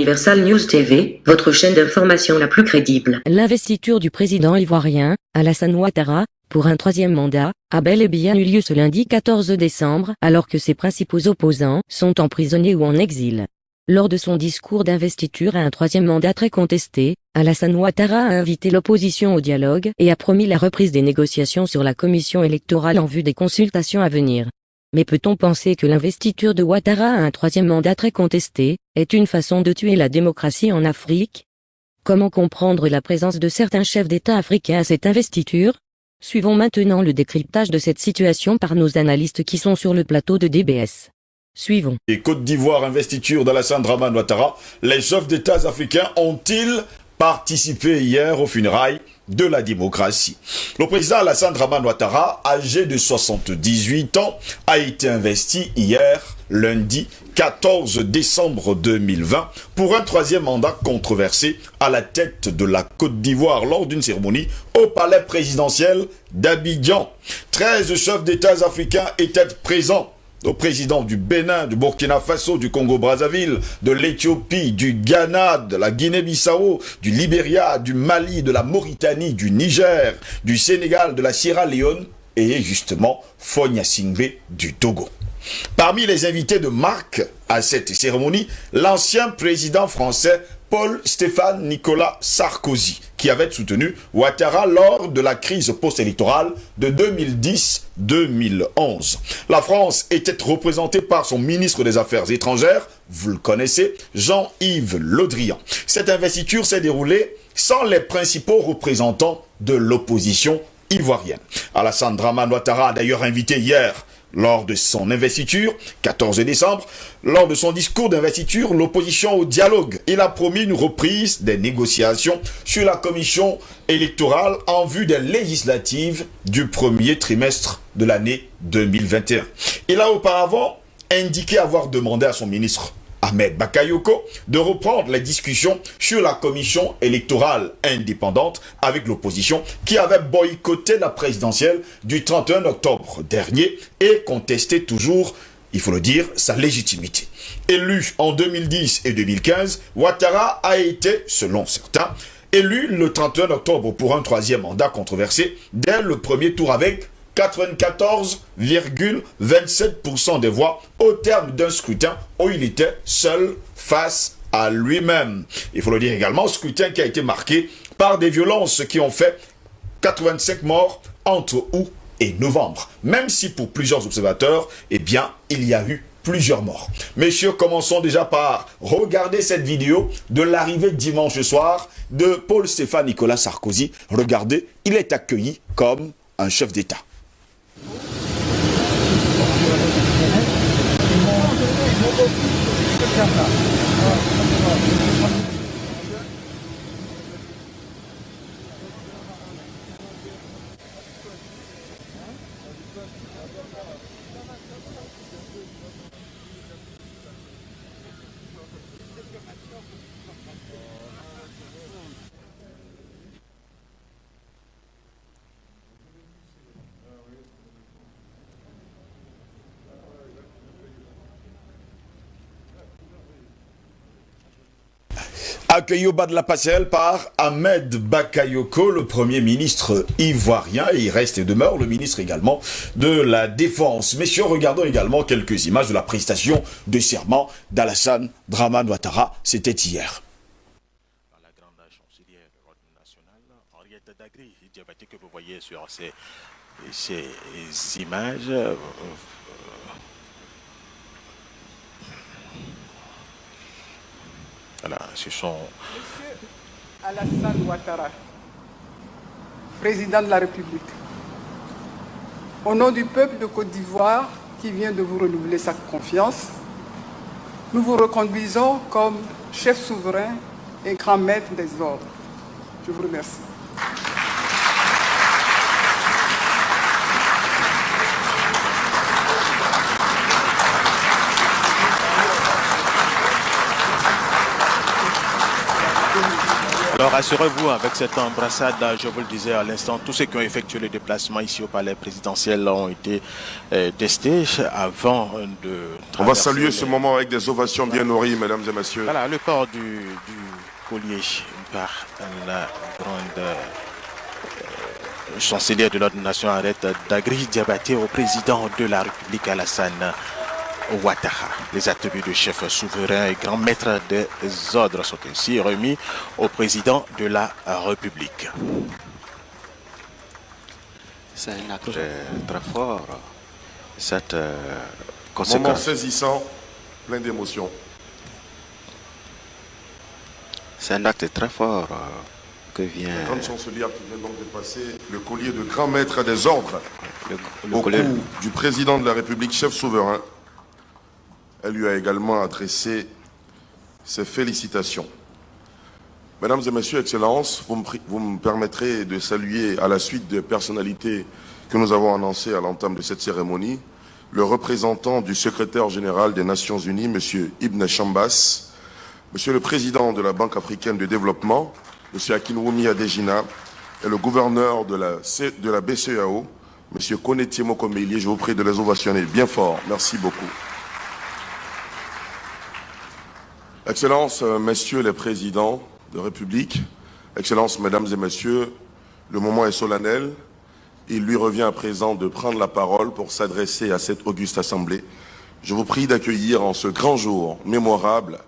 Universal News TV, votre chaîne d'information la plus crédible. L'investiture du président ivoirien, Alassane Ouattara, pour un troisième mandat, a bel et bien eu lieu ce lundi 14 décembre, alors que ses principaux opposants sont emprisonnés ou en exil. Lors de son discours d'investiture à un troisième mandat très contesté, Alassane Ouattara a invité l'opposition au dialogue et a promis la reprise des négociations sur la commission électorale en vue des consultations à venir. Mais peut-on penser que l'investiture de Ouattara à un troisième mandat très contesté est une façon de tuer la démocratie en Afrique? Comment comprendre la présence de certains chefs d'État africains à cette investiture? Suivons maintenant le décryptage de cette situation par nos analystes qui sont sur le plateau de DBS. Suivons. Et Côte d'Ivoire, investiture d'Alassane Dramane Ouattara, les chefs d'État africains ont-ils participé hier aux funérailles de la démocratie? Le président Alassane Dramane Ouattara, âgé de 78 ans, a été investi hier, lundi 14 décembre 2020, pour un troisième mandat controversé à la tête de la Côte d'Ivoire lors d'une cérémonie au palais présidentiel d'Abidjan. 13 chefs d'État africains étaient présents. Au président du Bénin, du Burkina Faso, du Congo-Brazzaville, de l'Éthiopie, du Ghana, de la Guinée-Bissau, du Libéria, du Mali, de la Mauritanie, du Niger, du Sénégal, de la Sierra Leone et justement Fonia Singbe du Togo. Parmi les invités de marque à cette cérémonie, l'ancien président français Paul-Stéphane Nicolas Sarkozy, qui avait soutenu Ouattara lors de la crise post-électorale de 2010-2011. La France était représentée par son ministre des Affaires étrangères, vous le connaissez, Jean-Yves Le Drian. Cette investiture s'est déroulée sans les principaux représentants de l'opposition ivoirienne. Alassane Dramane Ouattara a d'ailleurs invité hier, lors de son investiture, 14 décembre, lors de son discours d'investiture, l'opposition au dialogue. Il a promis une reprise des négociations sur la commission électorale en vue des législatives du premier trimestre de l'année 2021. Il a auparavant indiqué avoir demandé à son ministre Ahmed Bakayoko de reprendre les discussions sur la commission électorale indépendante avec l'opposition qui avait boycotté la présidentielle du 31 octobre dernier et contesté toujours, il faut le dire, sa légitimité. Élu en 2010 et 2015, Ouattara a été, selon certains, élu le 31 octobre pour un troisième mandat controversé dès le premier tour avec 94,27% des voix au terme d'un scrutin où il était seul face à lui-même. Il faut le dire également, scrutin qui a été marqué par des violences qui ont fait 85 morts entre août et novembre. Même si pour plusieurs observateurs, eh bien, il y a eu plusieurs morts. Messieurs, commençons déjà par regarder cette vidéo de l'arrivée dimanche soir de Paul-Stéphane Nicolas Sarkozy. Regardez, il est accueilli comme un chef d'État. Accueilli au bas de la passerelle par Ahmed Bakayoko, le premier ministre ivoirien, et il reste et demeure le ministre également de la Défense. Messieurs, regardons également quelques images de la prestation de serment d'Alassane Dramane Ouattara. C'était hier. La grande chancelière de l'ordre national, Henriette Dagri, Diabaté, que vous voyez sur ces images. Voilà, ce sont... Monsieur Alassane Ouattara, président de la République, au nom du peuple de Côte d'Ivoire qui vient de vous renouveler sa confiance, nous vous reconduisons comme chef souverain et grand maître des ordres. Je vous remercie. Alors assurez-vous, avec cette embrassade, je vous le disais à l'instant, tous ceux qui ont effectué le déplacement ici au palais présidentiel ont été testés avant de On va saluer ce moment avec des ovations bien nourries, mesdames et messieurs. Voilà, le port du collier par la grande chancelière de l'ordre national arrête Dagri Diabaté au président de la République Alassane Ouattara. Les attributs de chef souverain et grand maître des ordres sont ainsi remis au président de la République. C'est un acte très fort, cette Moment conséquence. saisissant, plein d'émotions. C'est un acte très fort que La vient grande chancelière qui vient donc de passer le collier de grand maître des ordres le au collier. cou du président de la République, chef souverain. Elle lui a également adressé ses félicitations. Mesdames et messieurs, Excellences, vous me permettrez de saluer à la suite des personnalités que nous avons annoncées à l'entame de cette cérémonie, le représentant du secrétaire général des Nations Unies, M. Ibn Chambas, M. le président de la Banque africaine de développement, M. Akinwumi Adejina, et le gouverneur de la BCEAO, M. Koneti Mokomeli. Je vous prie de les ovationner bien fort. Merci beaucoup. Excellences, Messieurs les présidents de République, Excellences, Mesdames et Messieurs, le moment est solennel. Il lui revient à présent de prendre la parole pour s'adresser à cette auguste assemblée. Je vous prie d'accueillir en ce grand jour mémorable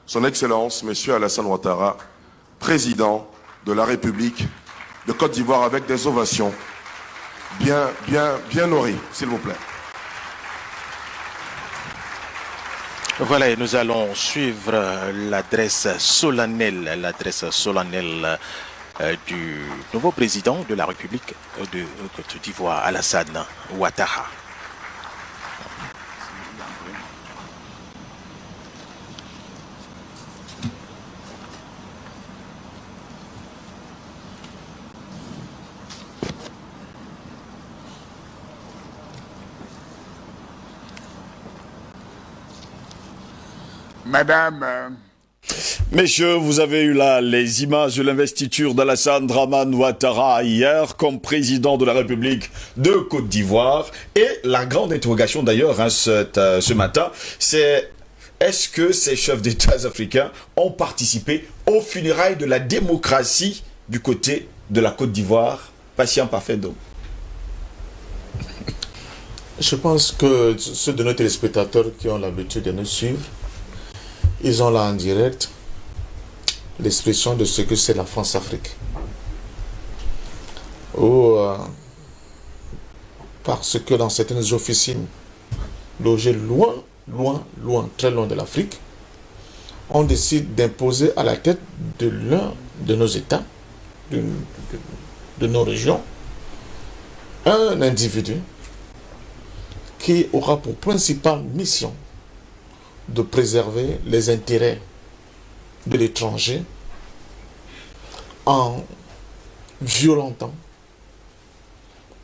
Son Excellence, Monsieur Alassane Ouattara, président de la République de Côte d'Ivoire, avec des ovations bien nourries, s'il vous plaît. Voilà, et nous allons suivre l'adresse solennelle du nouveau président de la République de Côte d'Ivoire, Alassane Ouattara. Madame, Messieurs, vous avez eu là les images de l'investiture d'Alassane Dramane Ouattara hier comme président de la République de Côte d'Ivoire. Et la grande interrogation d'ailleurs ce matin, c'est est-ce que ces chefs d'État africains ont participé aux funérailles de la démocratie du côté de la Côte d'Ivoire? Patient parfait d'eau. Je pense que ceux de nos téléspectateurs qui ont l'habitude de nous suivre, ils ont là en direct l'expression de ce que c'est la France-Afrique. Parce que dans certaines officines logées loin, très loin de l'Afrique, on décide d'imposer à la tête de l'un de nos États, de nos régions, un individu qui aura pour principale mission de préserver les intérêts de l'étranger en violentant,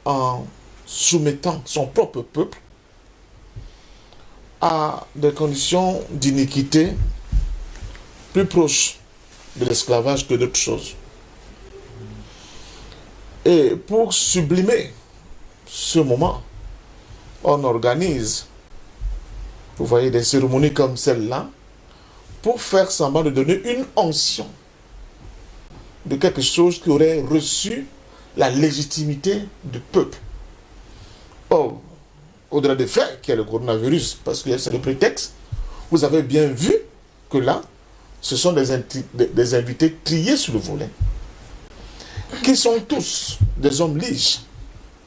en soumettant son propre peuple à des conditions d'iniquité plus proches de l'esclavage que d'autres choses. Et pour sublimer ce moment, on organise, vous voyez, des cérémonies comme celle-là, pour faire semblant de donner une onction de quelque chose qui aurait reçu la légitimité du peuple. Or, au-delà des faits qu'il y a le coronavirus, parce que c'est le prétexte, vous avez bien vu que là, ce sont des invités triés sur le volet, qui sont tous des hommes liges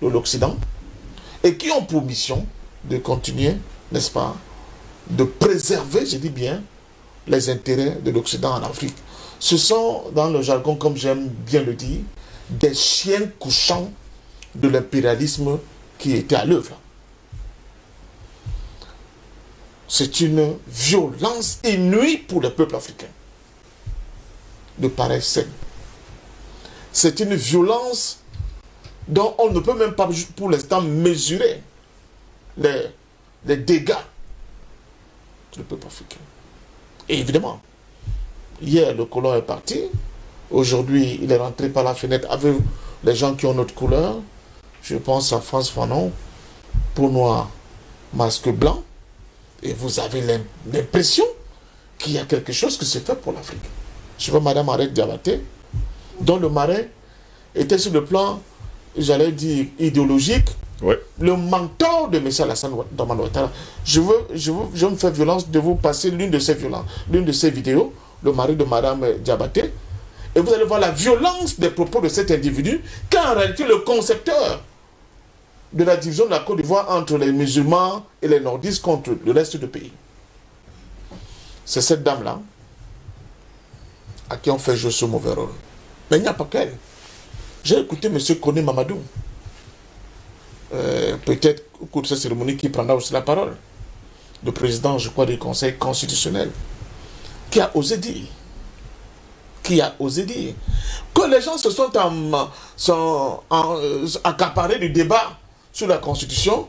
de l'Occident, et qui ont pour mission de continuer, n'est-ce pas, de préserver, je dis bien, les intérêts de l'Occident en Afrique. Ce sont, dans le jargon, comme j'aime bien le dire, des chiens couchants de l'impérialisme qui était à l'œuvre. C'est une violence inouïe pour le peuple africain de pareille scène. C'est une violence dont on ne peut même pas, pour l'instant, mesurer les dégâts du peuple africain. Et évidemment, hier, le colon est parti, Aujourd'hui, il est rentré par la fenêtre avec les gens qui ont notre couleur. Je pense à France Fanon, peau noire, masque blanc. Et vous avez l'impression qu'il y a quelque chose qui s'est fait pour l'Afrique. Je vois Mme Areth Diabaté, dont le marais était sur le plan, j'allais dire, idéologique, Ouais. le mentor de M. Alassane Ouattara. Je me fais violence de vous passer l'une de ces vidéos, le mari de Mme Diabaté, et vous allez voir la violence des propos de cet individu, car en réalité le concepteur de la division de la Côte d'Ivoire entre les musulmans et les nordistes contre le reste du pays. C'est cette dame-là à qui on fait jouer ce mauvais rôle. Mais il n'y a pas qu'elle. J'ai écouté M. Koné Mamadou, peut-être au cours de cette cérémonie qui prendra aussi la parole, le président, je crois, du Conseil constitutionnel, qui a osé dire que les gens se sont accaparés du débat sur la Constitution,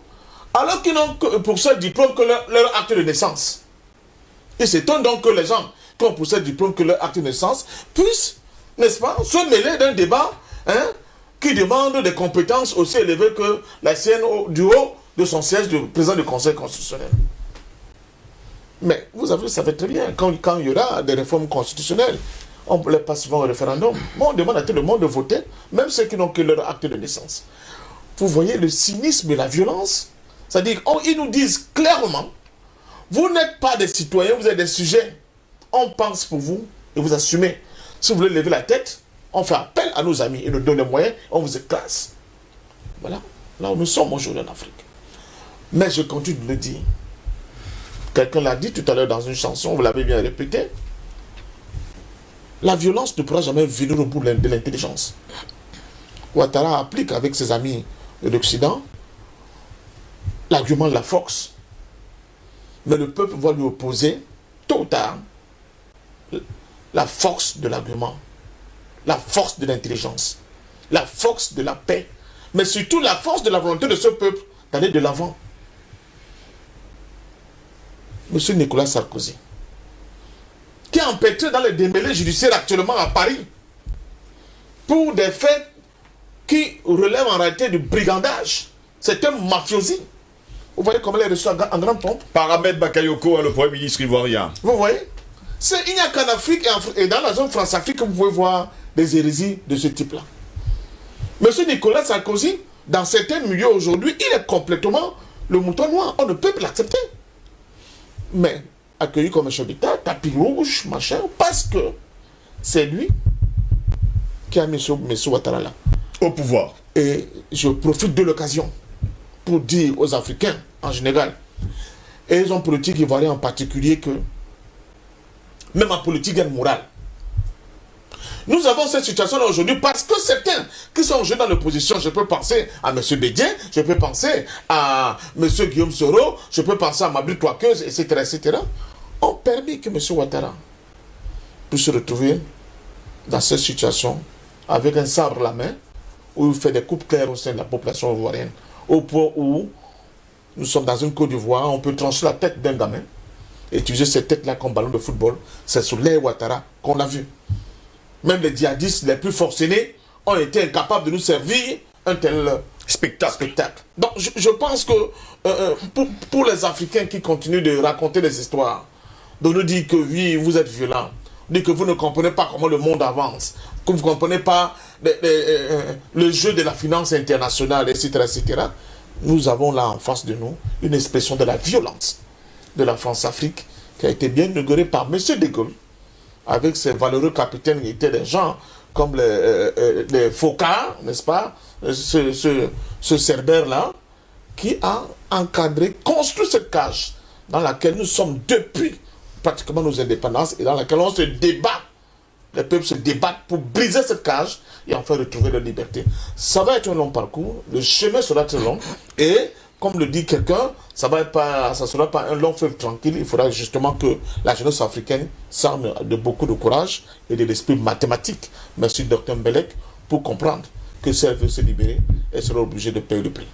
alors qu'ils n'ont pour ce diplôme que leur acte de naissance. Et c'est donc que les gens qui ont pour ce diplôme que leur acte de naissance puissent, n'est-ce pas, se mêler d'un débat qui demande des compétences aussi élevées que la sienne du haut de son siège de président du Conseil constitutionnel. Mais vous savez très bien, quand il y aura des réformes constitutionnelles, on les passe souvent au référendum. Bon, on demande à tout le monde de voter, même ceux qui n'ont que leur acte de naissance. Vous voyez le cynisme et la violence. C'est-à-dire, ils nous disent clairement, vous n'êtes pas des citoyens, vous êtes des sujets. On pense pour vous et vous assumez. Si vous voulez lever la tête, on fait appel à nos amis et nous donne les moyens, on vous écrase. Voilà, là où nous sommes aujourd'hui en Afrique. Mais je continue de le dire. Quelqu'un l'a dit tout à l'heure dans une chanson, vous l'avez bien répété. La violence ne pourra jamais venir au bout de l'intelligence. Ouattara applique avec ses amis de l'Occident l'argument de la force. Mais le peuple va lui opposer, tôt ou tard, la force de l'argument, la force de l'intelligence, la force de la paix, mais surtout la force de la volonté de ce peuple d'aller de l'avant. Monsieur Nicolas Sarkozy, qui est empêtré dans les démêlés judiciaires actuellement à Paris, pour des faits qui relèvent en réalité du brigandage. C'est un mafiosi. Vous voyez comment il est reçu en grande pompe. Par Ahmed Bakayoko, le Premier ministre ivoirien. Vous voyez, il n'y a qu'en Afrique et dans la zone France-Afrique que vous pouvez voir des hérésies de ce type-là. Monsieur Nicolas Sarkozy, dans certains milieux aujourd'hui, il est complètement le mouton noir. On ne peut plus l'accepter. Mais accueilli comme un chef d'État, tapis rouge, machin, parce que c'est lui qui a mis M. Ouattara là au pouvoir. Et je profite de l'occasion pour dire aux Africains en général, et les hommes politiques ivoiriens en particulier, que même en politique, il y a une morale. Nous avons cette situation-là aujourd'hui parce que certains qui sont aujourd'hui dans l'opposition, je peux penser à M. Bédien, je peux penser à M. Guillaume Soro, je peux penser à Mabri Touakeuse, etc., ont permis que M. Ouattara puisse se retrouver dans cette situation avec un sabre à la main, où il fait des coupes claires au sein de la population ivoirienne, au point où nous sommes dans une Côte d'Ivoire, on peut trancher la tête d'un gamin et utiliser cette tête-là comme ballon de football. C'est sur l'air Ouattara qu'on l'a vu. Même les djihadistes les plus forcenés ont été incapables de nous servir un tel spectacle. Donc je pense que pour les Africains qui continuent de raconter des histoires, de nous dire que oui, vous êtes violents, dit que vous ne comprenez pas comment le monde avance, que vous ne comprenez pas le jeu de la finance internationale, etc., nous avons là en face de nous une expression de la violence de la France-Afrique qui a été bien inaugurée par M. De Gaulle, avec ses valeureux capitaines qui étaient des gens comme les Foucault, n'est-ce pas, ce Cerbère-là, qui a encadré, construit cette cage dans laquelle nous sommes depuis pratiquement nos indépendances et dans laquelle on se débat. Les peuples se débattent pour briser cette cage et enfin retrouver leur liberté. Ça va être un long parcours, le chemin sera très long et, comme le dit quelqu'un, ça ne sera pas un long fleuve tranquille. Il faudra justement que la jeunesse africaine s'arme de beaucoup de courage et de l'esprit mathématique. Merci Dr Mbelek pour comprendre que si elle veut se libérer, elle sera obligée de payer le prix.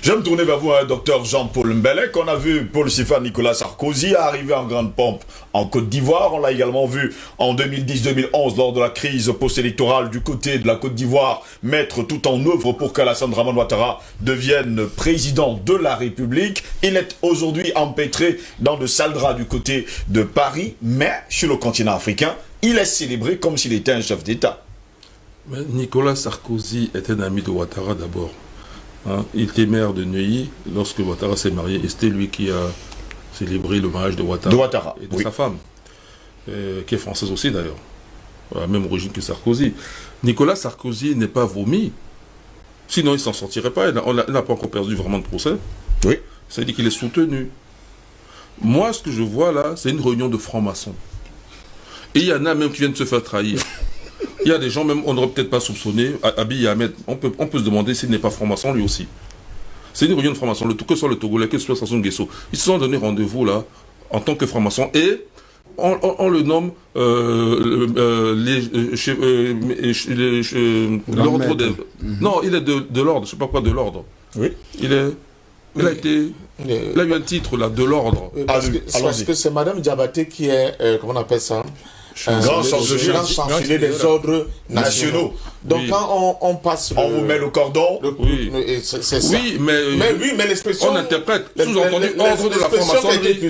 Je vais me tourner vers vous, docteur Jean-Paul Mbelek. On a vu Paul Stéphane Nicolas Sarkozy arriver en grande pompe en Côte d'Ivoire. On l'a également vu en 2010-2011 lors de la crise post-électorale du côté de la Côte d'Ivoire, mettre tout en œuvre pour qu'Alassane Dramane Ouattara devienne président de la République. Il est aujourd'hui empêtré dans de sales draps du côté de Paris, mais sur le continent africain, il est célébré comme s'il était un chef d'État. Mais Nicolas Sarkozy était un ami de Ouattara d'abord. Hein, il était maire de Neuilly lorsque Ouattara s'est marié et c'était lui qui a célébré le mariage de Ouattara et de sa femme, qui est française aussi d'ailleurs, à la même origine que Sarkozy. Nicolas Sarkozy n'est pas vomi, sinon il ne s'en sortirait pas, il n'a pas encore perdu vraiment de procès. Oui. Ça veut dire qu'il est soutenu. Moi, ce que je vois là, c'est une réunion de francs-maçons. Et il y en a même qui viennent se faire trahir. Il y a des gens, même, on n'aurait peut-être pas soupçonné, Abiy Ahmed, on peut se demander s'il n'est pas franc-maçon lui aussi. C'est une réunion de franc-maçons, que ce soit le Togolais, que ce soit Sassou Nguesso. Ils se sont donné rendez-vous là, en tant que franc-maçon, et on le nomme l'ordre de... Non, il est de l'ordre, je ne sais pas quoi de l'ordre. Oui. Il a eu un titre là, de l'ordre. Parce que c'est Madame Diabaté qui est, comment on appelle ça, grand chancelier des ordres nationaux. Donc quand on passe... On vous met le cordon. C'est ça. Oui, mais l'expression... On interprète, sous-entendu, ordre de la franc-maçonnerie.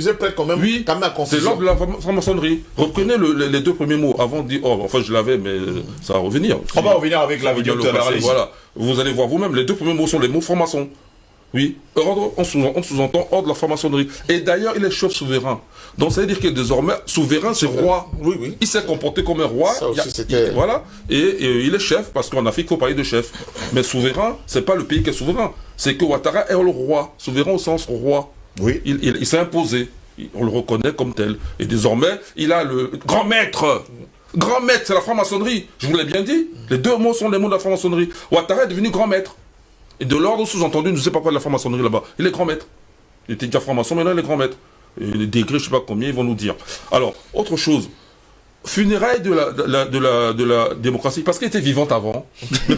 Oui, c'est l'ordre de la franc-maçonnerie. Reprenez les deux premiers mots avant de dire... Oh, enfin, je l'avais, mais ça va revenir. On va revenir avec la vidéo de la Voilà, vous allez voir vous-même, les deux premiers mots sont les mots franc-maçon. Oui, ordre, on sous-entend ordre de la franc-maçonnerie. Et d'ailleurs, il est chef souverain. Donc ça veut dire que désormais, souverain, c'est roi. Oui. Il s'est comporté comme un roi. Ça aussi, voilà. Et il est chef, parce qu'en Afrique, il faut parler de chef. Mais souverain, c'est pas le pays qui est souverain. C'est que Ouattara est le roi. Souverain au sens roi. Oui. Il s'est imposé. On le reconnaît comme tel. Et désormais, il a le grand maître. Grand maître, c'est la franc-maçonnerie. Je vous l'ai bien dit. Les deux mots sont les mots de la franc-maçonnerie. Ouattara est devenu grand maître. Et de l'ordre sous-entendu, je ne sais pas quoi de la franc-maçonnerie là-bas. Il est grand maître. Il était déjà franc-maçon, maintenant il est grand maître. Et les degrés, je ne sais pas combien, ils vont nous dire. Alors, autre chose. Funérailles de la démocratie, parce qu'elle était vivante avant.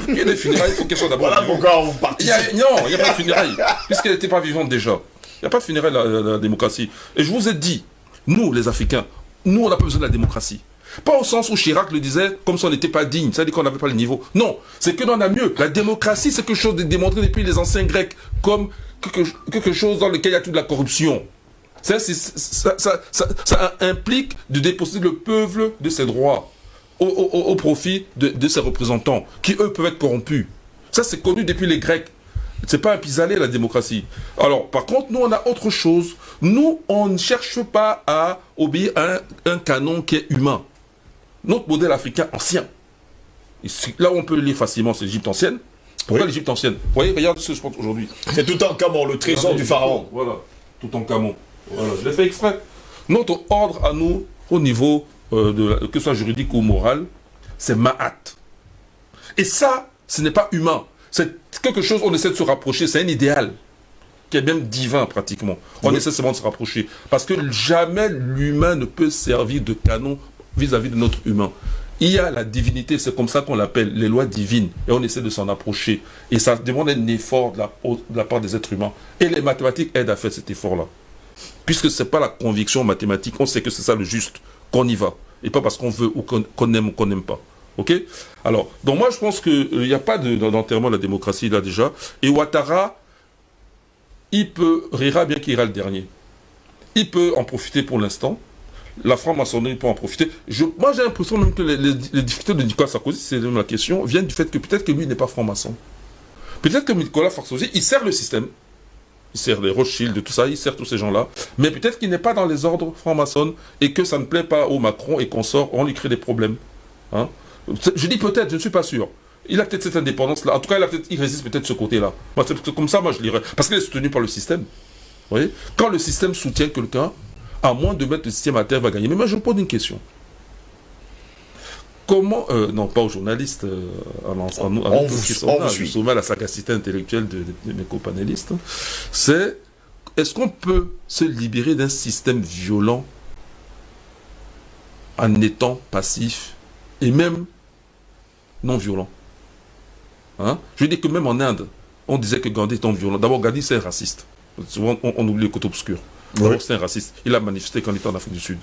Il y a des funérailles, il faut qu'elle soit d'abord. Voilà pourquoi on participe. Non, il n'y a pas de funérailles, puisqu'elle n'était pas vivante déjà. Il n'y a pas de funérailles de la démocratie. Et je vous ai dit, nous, les Africains, nous, on n'a pas besoin de la démocratie. Pas au sens où Chirac le disait, comme si on n'était pas digne, c'est-à-dire qu'on n'avait pas le niveau. Non, c'est que l'on a mieux. La démocratie, c'est quelque chose de démontré depuis les anciens Grecs, comme quelque chose dans lequel il y a toute la corruption. Ça implique de déposer le peuple de ses droits au profit de ses représentants, qui eux peuvent être corrompus. Ça, c'est connu depuis les Grecs. C'est pas un pis-aller, la démocratie. Alors, par contre, nous, on a autre chose. Nous, on ne cherche pas à obéir à un canon qui est humain. Notre modèle africain ancien. Là où on peut le lire facilement, c'est l'Égypte ancienne. Pourquoi l'Égypte ancienne? Vous voyez, regarde ce que je porte aujourd'hui. C'est Toutankhamon, le trésor du pharaon. Voilà, Toutankhamon. Voilà, je l'ai fait exprès. Notre ordre à nous, au niveau, que ce soit juridique ou moral, c'est Ma'at. Et ça, ce n'est pas humain. C'est quelque chose, on essaie de se rapprocher, c'est un idéal qui est même divin pratiquement. On essaie seulement de se rapprocher. Parce que jamais l'humain ne peut servir de canon vis-à-vis de notre humain. Il y a la divinité, c'est comme ça qu'on l'appelle, les lois divines, et on essaie de s'en approcher. Et ça demande un effort de la part des êtres humains. Et les mathématiques aident à faire cet effort-là. Puisque ce n'est pas la conviction mathématique, on sait que c'est ça le juste, qu'on y va. Et pas parce qu'on veut ou qu'on aime ou qu'on n'aime pas. Ok? Alors, donc moi je pense qu'il n'y a pas d'enterrement de la démocratie là déjà. Et Ouattara, il rira bien qu'il ira le dernier. Il peut en profiter pour l'instant. La franc-maçonnerie peut en profiter. Moi j'ai l'impression même que les difficultés de Nicolas Sarkozy, c'est même la question, viennent du fait que peut-être que lui n'est pas franc-maçon. Peut-être que Nicolas Sarkozy, il sert le système. Il sert les Rothschild, tout ça, il sert tous ces gens-là. Mais peut-être qu'il n'est pas dans les ordres francs-maçons et que ça ne plaît pas au Macron et qu'on sort, on lui crée des problèmes. Hein? Je dis peut-être, je ne suis pas sûr. Il a peut-être cette indépendance-là. En tout cas, il résiste peut-être ce côté-là. Comme ça, moi, je lirais. Parce qu'il est soutenu par le système. Vous voyez? Quand le système soutient quelqu'un, à moins de mettre le système à terre, va gagner. Mais moi, je vous pose une question. Comment, non pas aux journalistes, je soumets à la sagacité intellectuelle de mes copanélistes, c'est, est-ce qu'on peut se libérer d'un système violent en étant passif et même non violent? Hein? Je veux dire que même en Inde, on disait que Gandhi était un violent. D'abord, Gandhi, c'est un raciste. Souvent, on oublie le côté obscur. D'abord, c'est un raciste. Il a manifesté quand il était en Afrique du Sud.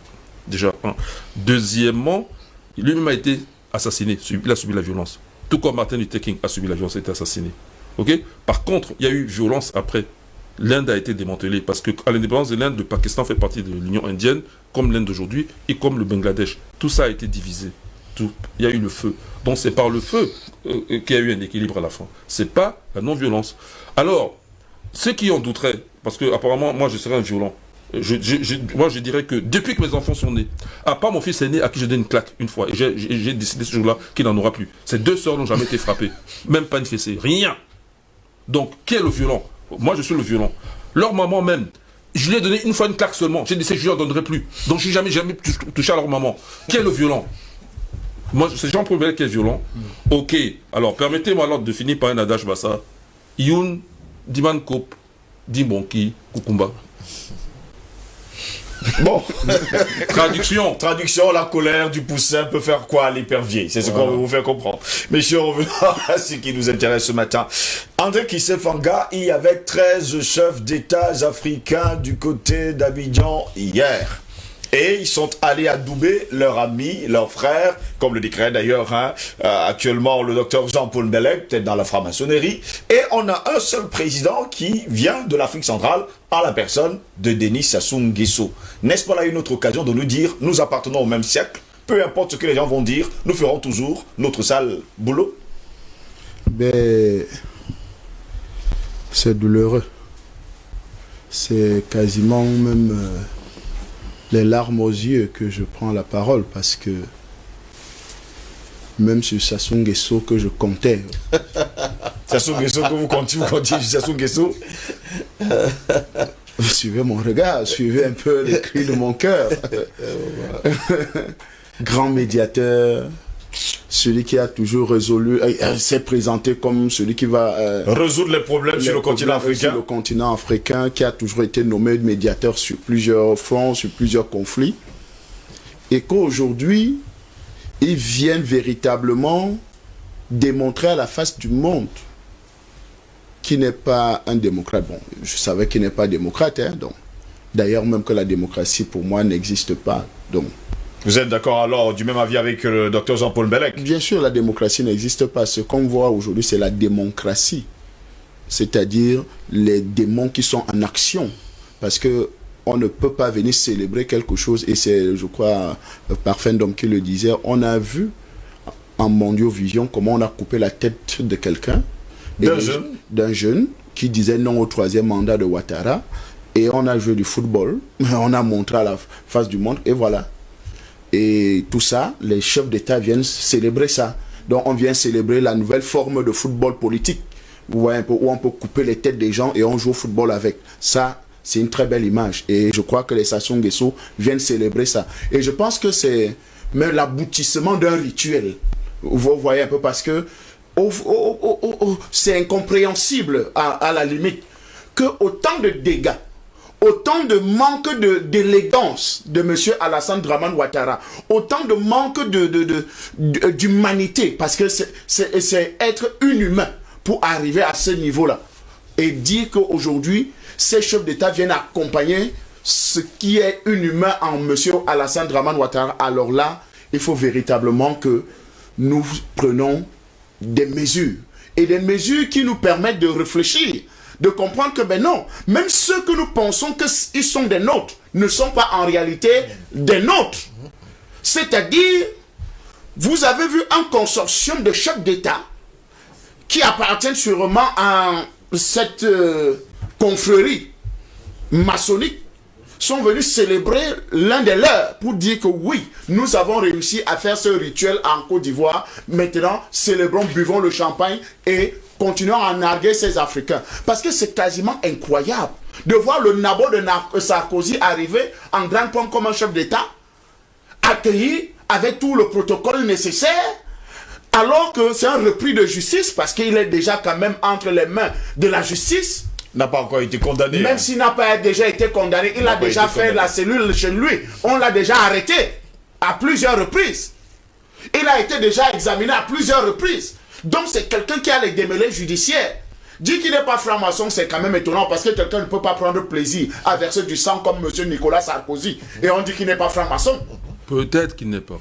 Déjà, un. Deuxièmement, lui-même a été assassiné. Il a subi la violence. Tout comme Martin Luther King a subi la violence, a été assassiné. Okay? Par contre, il y a eu violence après. L'Inde a été démantelée parce qu'à l'indépendance de l'Inde, le Pakistan fait partie de l'Union indienne, comme l'Inde d'aujourd'hui et comme le Bangladesh. Tout ça a été divisé. Tout. Il y a eu le feu. Donc c'est par le feu qu'il y a eu un équilibre à la fin. C'est pas la non-violence. Alors, ceux qui en douteraient, parce que apparemment, moi je serais un violent. Moi je dirais que depuis que mes enfants sont nés, à part mon fils aîné à qui j'ai donné une claque une fois, et j'ai décidé ce jour-là qu'il n'en aura plus. Ces deux sœurs n'ont jamais été frappées. Même pas une fessée. Rien. Donc, qui est le violent? Moi, je suis le violent. Leur maman même, je lui ai donné une fois une claque seulement. J'ai dit, je ne leur donnerai plus. Donc, je n'ai jamais touché à leur maman. Qui est le violent? Moi, c'est Jean-Paul Bellet qui est violent. Ok. Alors, permettez-moi alors de finir par un adage bassa. Youn, Diman Kop, Dimbonki, Kukumba. Bon, traduction. Traduction, la colère du poussin peut faire quoi à l'épervier? C'est ce qu'on veut vous faire comprendre. Messieurs, revenons à ce qui nous intéresse ce matin. André Kissé-Fanga, il y avait 13 chefs d'État africains du côté d'Abidjan hier. Et ils sont allés adouber leurs amis, leurs frères, comme le décret d'ailleurs actuellement le docteur Jean-Paul Bellet, peut-être dans la franc-maçonnerie. Et on a un seul président qui vient de l'Afrique centrale, en la personne de Denis Sassou Nguesso. N'est-ce pas là une autre occasion de nous dire, nous appartenons au même siècle, peu importe ce que les gens vont dire, nous ferons toujours notre sale boulot? Ben, c'est douloureux. C'est quasiment même... les larmes aux yeux que je prends la parole parce que même sur Sassou Nguesso que je comptais. Sassou Nguesso que vous comptiez sur Sassou Nguesso? Suivez mon regard, suivez un peu les cris de mon cœur. Grand médiateur, celui qui a toujours résolu, s'est présenté comme celui qui va résoudre les problèmes sur le continent africain. Sur le continent africain, qui a toujours été nommé médiateur sur plusieurs fronts, sur plusieurs conflits. Et qu'aujourd'hui, ils viennent véritablement démontrer à la face du monde qu'il n'est pas un démocrate. Bon, je savais qu'il n'est pas démocrate, hein, donc. D'ailleurs, même que la démocratie, pour moi, n'existe pas. Donc, vous êtes d'accord alors, du même avis avec le docteur Jean-Paul Bellet? Bien sûr, la démocratie n'existe pas. Ce qu'on voit aujourd'hui, c'est la démocratie. C'est-à-dire les démons qui sont en action. Parce que on ne peut pas venir célébrer quelque chose. Et c'est, je crois, Parfait d'homme qui le disait. On a vu en Mondiovision comment on a coupé la tête de quelqu'un. D'un jeune qui disait non au 3e mandat de Ouattara. Et on a joué du football. On a montré à la face du monde. Et voilà. Et tout ça, les chefs d'État viennent célébrer ça. Donc on vient célébrer la nouvelle forme de football politique, où on peut couper les têtes des gens et on joue au football avec. Ça, c'est une très belle image. Et je crois que les Sassou Nguesso viennent célébrer ça. Et je pense que c'est même l'aboutissement d'un rituel. Vous voyez un peu, parce que c'est incompréhensible à la limite que autant de dégâts, autant de manque d'élégance de M. Alassane Dramane Ouattara, autant de manque d'humanité, parce que c'est être inhumain pour arriver à ce niveau-là. Et dire qu'aujourd'hui, ces chefs d'État viennent accompagner ce qui est inhumain en M. Alassane Dramane Ouattara. Alors là, il faut véritablement que nous prenons des mesures. Et des mesures qui nous permettent de réfléchir, de comprendre que ben non, même ceux que nous pensons qu'ils sont des nôtres ne sont pas en réalité des nôtres. C'est-à-dire, vous avez vu un consortium de chefs d'État qui appartiennent sûrement à cette confrérie maçonnique, sont venus célébrer l'un des leurs pour dire que oui, nous avons réussi à faire ce rituel en Côte d'Ivoire. Maintenant, célébrons, buvons le champagne et continuons à narguer ces Africains. Parce que c'est quasiment incroyable de voir le nabo de Sarkozy arriver en grand pompe comme un chef d'État, accueilli avec tout le protocole nécessaire, alors que c'est un repris de justice, parce qu'il est déjà quand même entre les mains de la justice. N'a pas encore été condamné. Même s'il n'a pas déjà été condamné, il a déjà fait la cellule chez lui. On l'a déjà arrêté à plusieurs reprises. Il a été déjà examiné à plusieurs reprises. Donc c'est quelqu'un qui a les démêlés judiciaires. Dire qu'il n'est pas franc-maçon, c'est quand même étonnant parce que quelqu'un ne peut pas prendre plaisir à verser du sang comme M. Nicolas Sarkozy. Et on dit qu'il n'est pas franc-maçon. Peut-être qu'il n'est pas.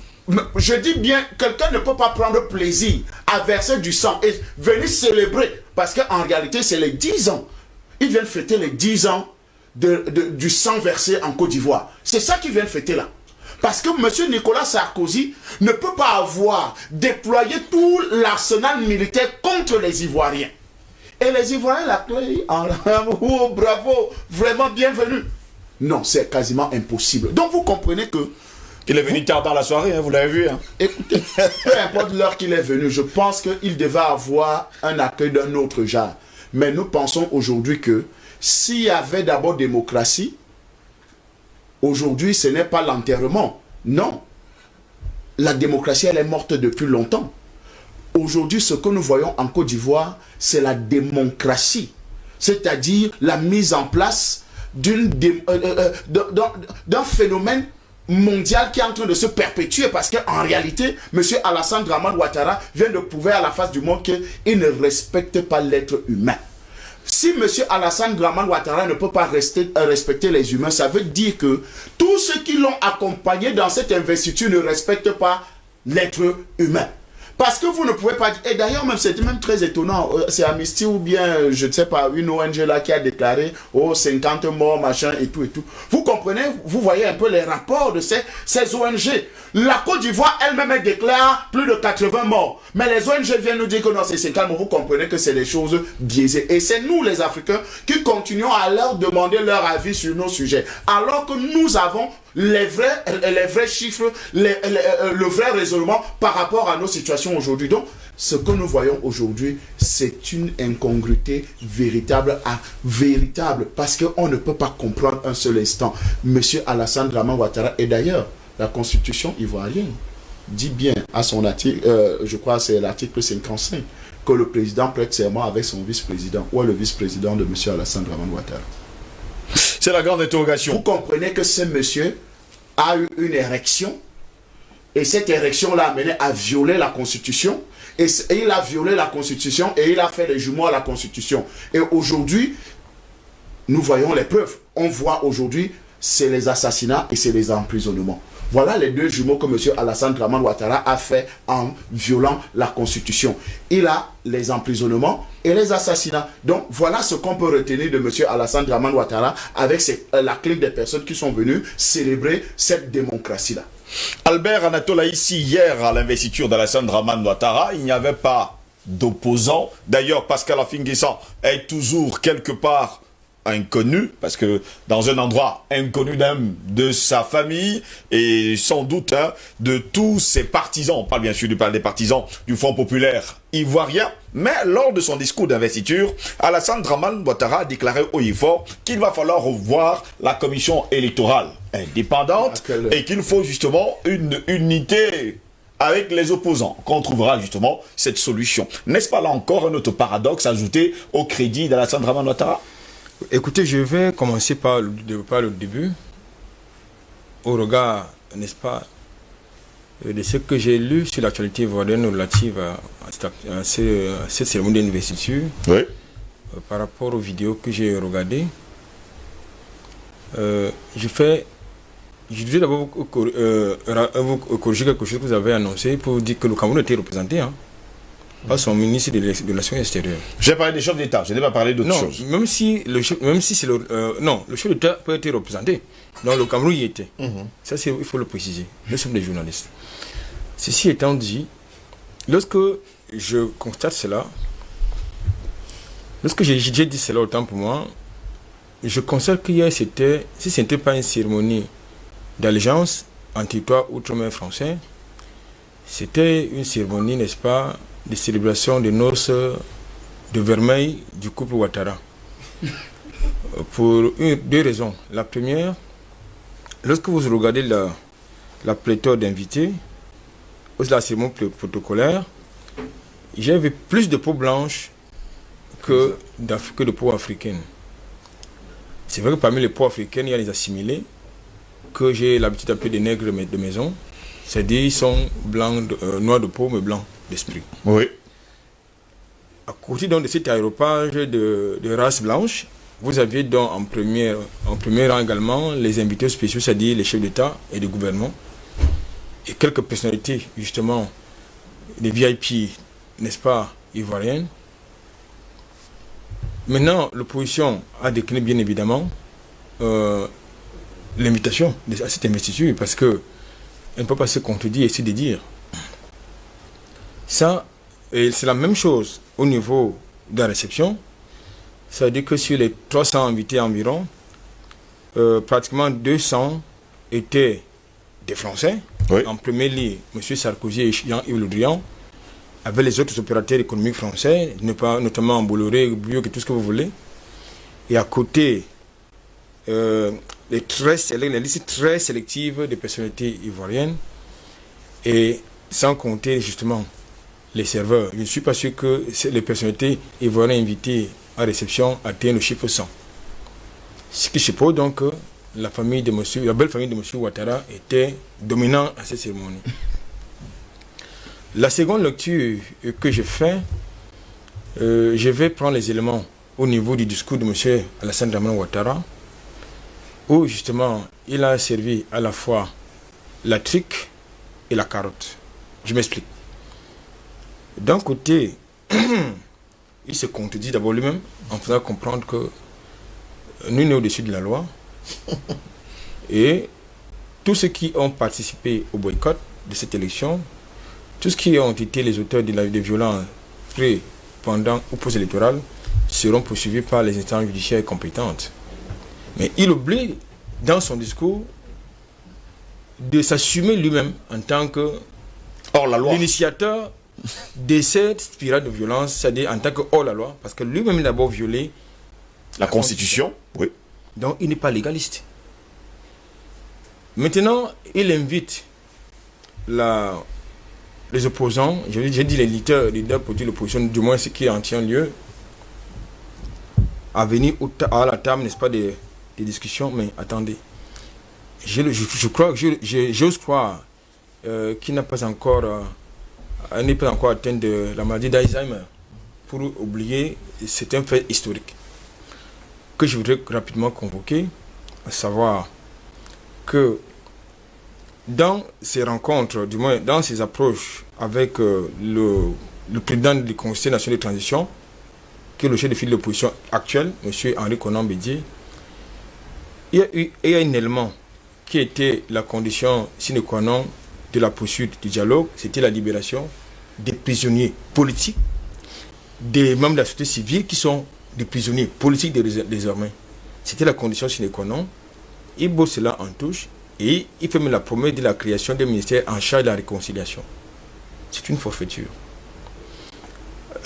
Je dis bien, quelqu'un ne peut pas prendre plaisir à verser du sang et venir célébrer. Parce qu'en réalité, c'est les 10 ans. Ils viennent fêter les 10 ans du sang versé en Côte d'Ivoire. C'est ça qu'ils viennent fêter là. Parce que M. Nicolas Sarkozy ne peut pas avoir déployé tout l'arsenal militaire contre les Ivoiriens. Et les Ivoiriens l'accueillent en oh, bravo, vraiment bienvenue. Non, c'est quasiment impossible. Donc vous comprenez que il est venu tard dans la soirée, hein, vous l'avez vu. Hein. Écoutez, peu importe l'heure qu'il est venu, je pense qu'il devait avoir un accueil d'un autre genre. Mais nous pensons aujourd'hui que s'il y avait d'abord démocratie, aujourd'hui ce n'est pas l'enterrement. Non. La démocratie, elle est morte depuis longtemps. Aujourd'hui, ce que nous voyons en Côte d'Ivoire, c'est la démocratie. C'est-à-dire la mise en place d'un phénomène mondial qui est en train de se perpétuer parce qu'en réalité, M. Alassane Dramane Ouattara vient de prouver à la face du monde qu'il ne respecte pas l'être humain. Si M. Alassane Dramane Ouattara ne peut pas respecter les humains, ça veut dire que tous ceux qui l'ont accompagné dans cette investiture ne respectent pas l'être humain. Parce que vous ne pouvez pas dire, et d'ailleurs même c'était même très étonnant, c'est Amnesty ou bien je ne sais pas, une ONG là qui a déclaré, oh 50 morts, machin et tout et tout. Vous comprenez, vous voyez un peu les rapports de ces ONG. La Côte d'Ivoire elle-même déclare plus de 80 morts. Mais les ONG viennent nous dire que non c'est 50 morts, vous comprenez que c'est des choses biaisées. Et c'est nous les Africains qui continuons à leur demander leur avis sur nos sujets. Alors que nous avons les vrais chiffres, le vrai raisonnement par rapport à nos situations aujourd'hui. Donc, ce que nous voyons aujourd'hui, c'est une incongruité véritable parce qu'on ne peut pas comprendre un seul instant. Monsieur Alassane Dramane Ouattara, et d'ailleurs, la constitution ivoirienne dit bien à son article, je crois que c'est l'article 55, que le président prête serment avec son vice-président, ou le vice-président de monsieur Alassane Dramane Ouattara. C'est la grande interrogation. Vous comprenez que ce monsieur a eu une érection et cette érection l'a amené à violer la Constitution et il a violé la Constitution et il a fait les jumeaux à la Constitution. Et aujourd'hui, nous voyons les preuves. On voit aujourd'hui, c'est les assassinats et c'est les emprisonnements. Voilà les deux jumeaux que M. Alassane Dramane Ouattara a fait en violant la Constitution. Il a les emprisonnements et les assassinats. Donc voilà ce qu'on peut retenir de M. Alassane Dramane Ouattara avec la clique des personnes qui sont venues célébrer cette démocratie-là. Albert Anatola, ici hier à l'investiture d'Alassane Dramane Ouattara, il n'y avait pas d'opposants. D'ailleurs, Pascal Affi-N'Guessan est toujours quelque part inconnu, parce que dans un endroit inconnu même de sa famille et sans doute de tous ses partisans, on parle bien sûr des partisans du Front populaire ivoirien, mais lors de son discours d'investiture, Alassane Dramane Ouattara a déclaré haut et fort qu'il va falloir revoir la commission électorale indépendante et qu'il faut justement une unité avec les opposants, qu'on trouvera justement cette solution. N'est-ce pas là encore un autre paradoxe ajouté au crédit d'Alassane Dramane Ouattara? Écoutez, je vais commencer par le début, au regard, n'est-ce pas, de ce que j'ai lu sur l'actualité ivoirienne relative à cette cérémonie d'investiture. Oui. Par rapport aux vidéos que j'ai regardées. Je voudrais d'abord vous corriger quelque chose que vous avez annoncé pour dire que le Cameroun était représenté, hein, par son ministre des Relations extérieures. J'ai parlé des chefs d'État, je n'ai pas parlé d'autre chose. Même si le chef d'État peut être représenté. Non, le Cameroun y était. Ça, il faut le préciser. Nous sommes des journalistes. Ceci étant dit, lorsque je constate cela, lorsque j'ai dit cela autant pour moi, je constate qu'hier, si ce n'était pas une cérémonie d'allégeance en territoire outre-mer français, c'était une cérémonie, n'est-ce pas, de célébration de noces de vermeil du couple Ouattara. Pour deux raisons. La première, lorsque vous regardez la pléthore d'invités, la cérémonie protocolaire, j'ai vu plus de peau blanche que de peau africaine. C'est vrai que parmi les peaux africaines, il y a les assimilés, que j'ai l'habitude d'appeler des nègres de maison. C'est-à-dire qu'ils sont blancs, noirs de peau, mais blancs d'esprit. Oui. à côté donc, de cet aéropage de race blanche, vous aviez donc en premier rang également les invités spéciaux, c'est-à-dire les chefs d'État et de gouvernement, et quelques personnalités, justement, des VIP, n'est-ce pas, ivoiriennes. Maintenant, l'opposition a décliné bien évidemment l'invitation à cette investiture parce que elle ne peut pas se contredire et se dédire. Ça, et c'est la même chose au niveau de la réception. Ça veut dire que sur les 300 invités environ, pratiquement 200 étaient des Français. Oui. En premier lieu, M. Sarkozy et Jean-Yves Le Drian, avec les autres opérateurs économiques français, notamment Bolloré, Bio, et tout ce que vous voulez. Et à côté, les listes très sélectives des personnalités ivoiriennes, et sans compter justement les serveurs. Je ne suis pas sûr que les personnalités ivoiriennes invitées à réception atteignent le chiffre 100. Ce qui suppose donc que la belle famille de M. Ouattara était dominante à cette cérémonie. La seconde lecture que je fais, je vais prendre les éléments au niveau du discours de M. Alassane Dramane Ouattara, où justement il a servi à la fois la trique et la carotte. Je m'explique. D'un côté, il se contredit d'abord lui-même en faisant comprendre que nous sommes au-dessus de la loi et tous ceux qui ont participé au boycott de cette élection, tous ceux qui ont été les auteurs des violences pré, pendant ou post-électorales seront poursuivis par les instances judiciaires compétentes. Mais il oublie dans son discours de s'assumer lui-même en tant que l'initiateur de cette spirale de violence, c'est-à-dire en tant que hors-la-loi, parce que lui-même d'abord violé la Constitution. Oui. Donc il n'est pas légaliste. Maintenant, il invite les opposants, j'ai dit les leaders politiques de l'opposition, du moins ce qui en tient lieu, à venir à la table, n'est-ce pas, des discussions. Mais attendez, j'ose croire qu'il n'est pas encore atteint de la maladie d'Alzheimer pour oublier. C'est un fait historique que je voudrais rapidement convoquer, à savoir que dans ces rencontres, du moins dans ces approches avec le président du Conseil national de transition, qui est le chef de file de l'opposition actuel, M. Henri Konan Bédié, il y a un élément qui était la condition sine qua non de la poursuite du dialogue, c'était la libération des prisonniers politiques, des membres de la société civile qui sont des prisonniers politiques désormais. C'était la condition sine qua non. Il bosse cela en touche et il fait même la promesse de la création d'un ministère en charge de la réconciliation. C'est une forfaiture.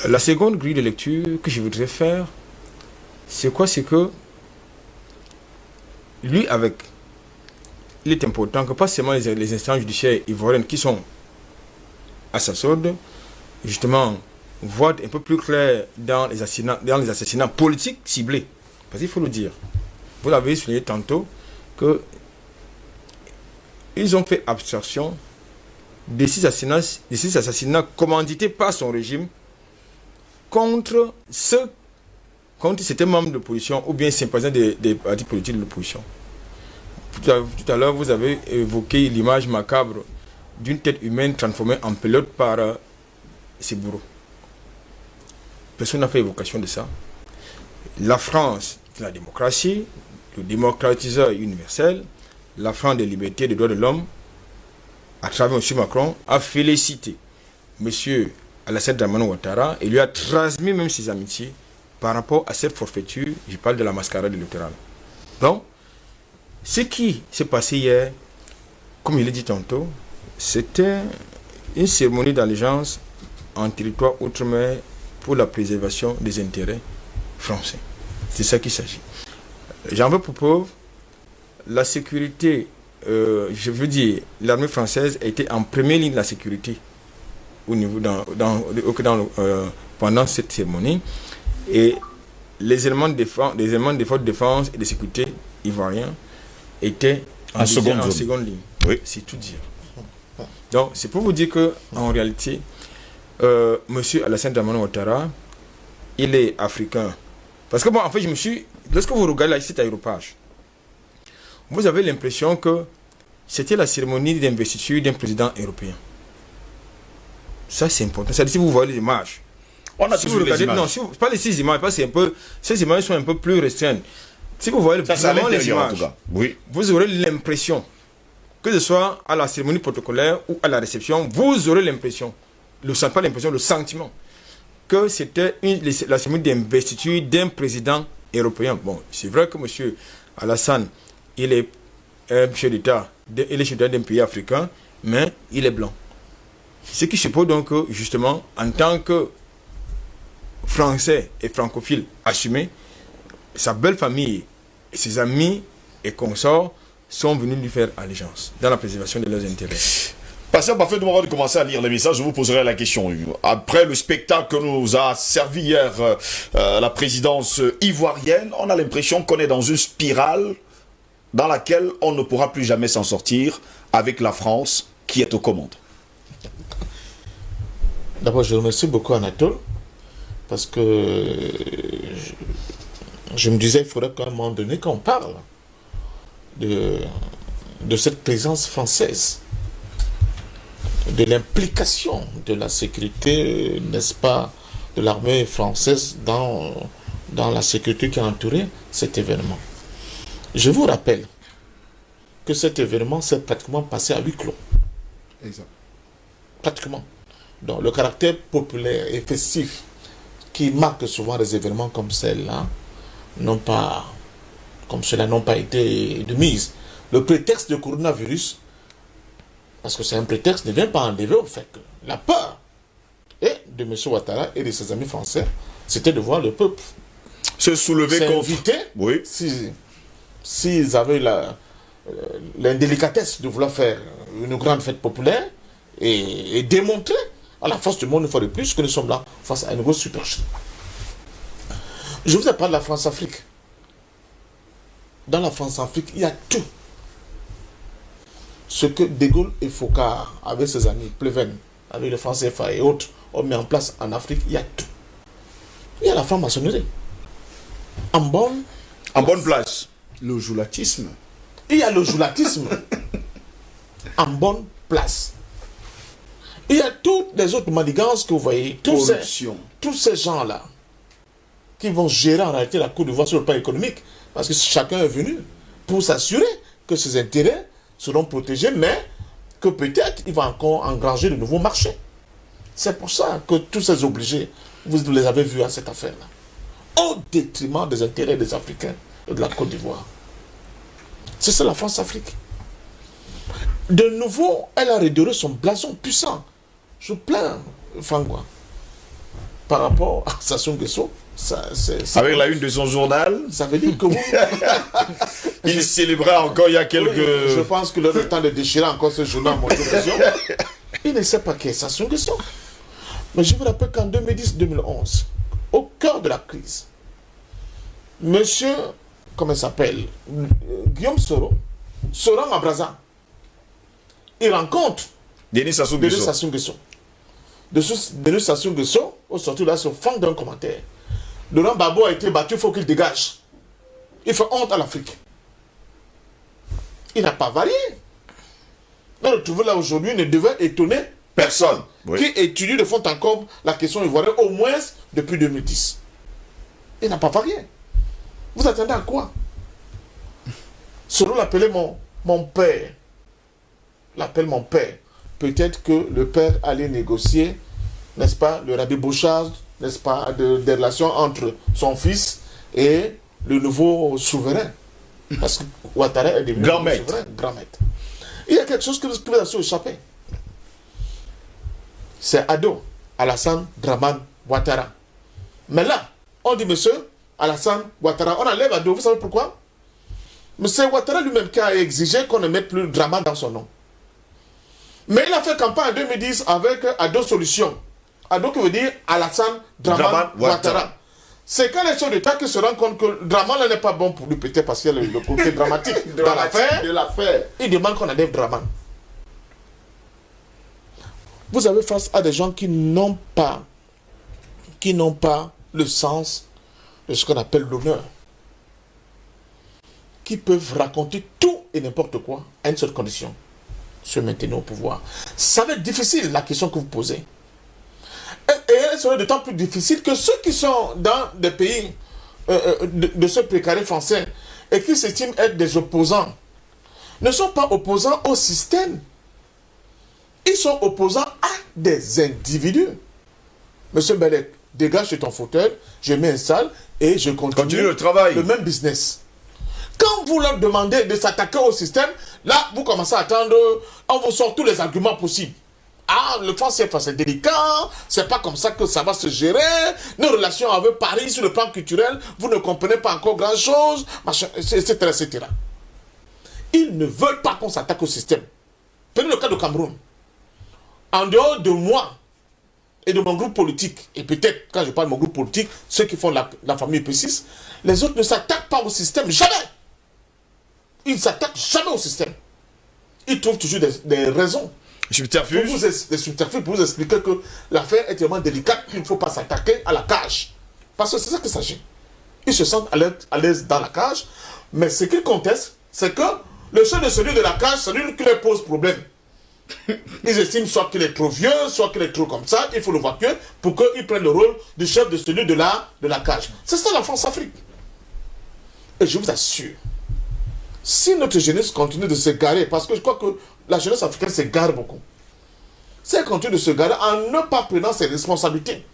La seconde grille de lecture que je voudrais faire, c'est quoi? C'est que lui, il est important que pas seulement les instances judiciaires ivoiriennes qui sont à sa solde, justement, voient un peu plus clair dans les assassinats politiques ciblés. Parce qu'il faut le dire. Vous l'avez souligné tantôt que ils ont fait abstraction des six assassinats commandités par son régime contre certains membres de l'opposition ou bien sympathisants des partis politiques de l'opposition. Tout à l'heure, vous avez évoqué l'image macabre d'une tête humaine transformée en pelote par ses bourreaux. Personne n'a fait évocation de ça. La France, la démocratie, le démocratiseur universel, la France des libertés et des droits de l'homme, à travers M. Macron, a félicité M. Alassane Dramane Ouattara et lui a transmis même ses amitiés par rapport à cette forfaiture. Je parle de la mascarade électorale. Donc, ce qui s'est passé hier, comme il l'a dit tantôt, c'était une cérémonie d'allégeance en territoire outre-mer pour la préservation des intérêts français. C'est ça qu'il s'agit. J'en veux pour preuve, la sécurité, je veux dire, l'armée française a été en première ligne de la sécurité au niveau pendant cette cérémonie, et les éléments de défense, de défense et de sécurité ivoiriens étaient en seconde ligne. Oui. C'est tout dire. Donc, c'est pour vous dire que en réalité, M. Alassane Dramane Ouattara il est africain. Parce que moi, en fait, lorsque vous regardez cet aéropage, vous avez l'impression que c'était la cérémonie d'investiture d'un président européen. Ça, c'est important. C'est-à-dire, si vous voyez les images, on a si vous regardez, non, pas les 6 images, parce que ces images sont un peu plus restreintes. Si vous voyez vraiment les images, oui, vous aurez l'impression, que ce soit à la cérémonie protocolaire ou à la réception, vous aurez l'impression, le sentiment, que c'était la cérémonie d'investiture d'un président européen. Bon, c'est vrai que M. Alassane, il est chef d'État, il est chef d'État d'un pays africain, mais il est blanc. Ce qui suppose donc que, justement, en tant que Français et francophile assumé, sa belle famille, et ses amis et consorts sont venus lui faire allégeance dans la préservation de leurs intérêts. Patient parfaitement, avant de commencer à lire les messages, je vous poserai la question. Après le spectacle que nous a servi hier la présidence ivoirienne, on a l'impression qu'on est dans une spirale dans laquelle on ne pourra plus jamais s'en sortir avec la France qui est aux commandes. D'abord, je remercie beaucoup Anatole parce que je me disais qu'il faudrait qu'à un moment donné qu'on parle de cette présence française, de l'implication de la sécurité, n'est-ce pas, de l'armée française dans la sécurité qui a entouré cet événement. Je vous rappelle que cet événement s'est pratiquement passé à huis clos. Exact. Pratiquement. Donc le caractère populaire et festif qui marque souvent des événements comme celle-là n'ont pas été de mise. Le prétexte de coronavirus, parce que c'est un prétexte, ne vient pas enlever au fait que la peur de M. Ouattara et de ses amis français, c'était de voir le peuple se soulever contre... Oui. S'ils avaient l'indélicatesse de vouloir faire une grande fête populaire et démontrer à la face du monde une fois de plus que nous sommes là face à un nouveau superchef. Je vous ai parlé de la France-Afrique. Dans la France-Afrique, il y a tout. Ce que De Gaulle et Foucault, avec ses amis, Pleven, avec le France CFA et autres, ont mis en place en Afrique, il y a tout. Il y a la franc-maçonnerie. En bonne place. Le joulatisme. Il y a le joulatisme. En bonne place. Il y a toutes les autres manigances que vous voyez. Tous ces gens-là qui vont gérer en réalité la Côte d'Ivoire sur le plan économique. Parce que chacun est venu pour s'assurer que ses intérêts seront protégés, mais que peut-être il va encore engranger de nouveaux marchés. C'est pour ça que tous ces obligés, vous les avez vus à cette affaire-là. Au détriment des intérêts des Africains et de la Côte d'Ivoire. C'est ça la France-Afrique. De nouveau, elle a redoré son blason puissant. Je plains Fangwa par rapport à Sassou Nguesso. Avec la une de son journal, ça veut dire que vous... il célébrait encore il y a quelques... Oui, je pense que le temps de déchirer encore ce journal, mon télévision, il ne sait pas qui est Sassou Nguesso. Mais je vous rappelle qu'en 2010-2011, au cœur de la crise, monsieur, comment il s'appelle, Guillaume Soro, se rend à Brazza. Il rencontre Denis Sassou Nguesso. Denis Sassou Nguesso, au sortir là, se fend d'un commentaire. Laurent Gbagbo a été battu, il faut qu'il dégage. Il fait honte à l'Afrique. Il n'a pas varié. Mais le trouver là aujourd'hui ne devait étonner personne. Oui. Qui étudie de fond en comble la question ivoirienne, au moins depuis 2010. Il n'a pas varié. Vous attendez à quoi? Soro l'appelait mon père. L'appelle mon père. Peut-être que le père allait négocier, n'est-ce pas, le rabbi Bouchard, n'est-ce pas, des relations entre son fils et le nouveau souverain. Parce que Ouattara est devenu grand maître. Il y a quelque chose qui vous a échappé. C'est Ado Alassane Dramane Ouattara. Mais là, on dit monsieur Alassane Ouattara. On enlève Ado. Vous savez pourquoi? Mais c'est Ouattara lui-même qui a exigé qu'on ne mette plus Dramane dans son nom. Mais il a fait campagne en 2010 avec Ado Solution. Ado qui veut dire Alassane Dramane Ouattara. C'est quand les chefs d'État qui se rendent compte que Dramane n'est pas bon pour lui, peut-être parce qu'il y a le côté dramatique dans l'affaire. Il demande qu'on enlève Dramane. Vous avez face à des gens qui n'ont pas le sens de ce qu'on appelle l'honneur, qui peuvent raconter tout et n'importe quoi à une seule condition, se maintenir au pouvoir. Ça va être difficile, la question que vous posez. Et elle serait d'autant plus difficile que ceux qui sont dans des pays de ce précaré français et qui s'estiment être des opposants ne sont pas opposants au système. Ils sont opposants à des individus. Monsieur Belek, dégage de ton fauteuil, je m'installe et je continue le travail. Le même business. Quand vous leur demandez de s'attaquer au système, là, vous commencez à attendre, on vous sort tous les arguments possibles. Ah, le franc CFA, c'est délicat, c'est pas comme ça que ça va se gérer, nos relations avec Paris sur le plan culturel, vous ne comprenez pas encore grand-chose, etc., etc. Ils ne veulent pas qu'on s'attaque au système. Prenez le cas du Cameroun. En dehors de moi et de mon groupe politique, et peut-être, quand je parle de mon groupe politique, ceux qui font la famille P6, les autres ne s'attaquent pas au système, jamais. Ils ne s'attaquent jamais au système. Ils trouvent toujours des raisons. Des subterfuges pour vous expliquer que l'affaire est tellement délicate qu'il ne faut pas s'attaquer à la cage. Parce que c'est ça qu'il s'agit. Ils se sentent à l'aise dans la cage, mais ce qu'ils contestent, c'est que le chef de celui de la cage, c'est lui qui leur pose problème. Ils estiment soit qu'il est trop vieux, soit qu'il est trop comme ça, il faut le voir que pour qu'il prenne le rôle du chef de celui de la cage. C'est ça la France-Afrique. Et je vous assure, si notre jeunesse continue de se garer, parce que je crois que la jeunesse africaine se gare beaucoup, si elle continue de se garer en ne pas prenant ses responsabilités,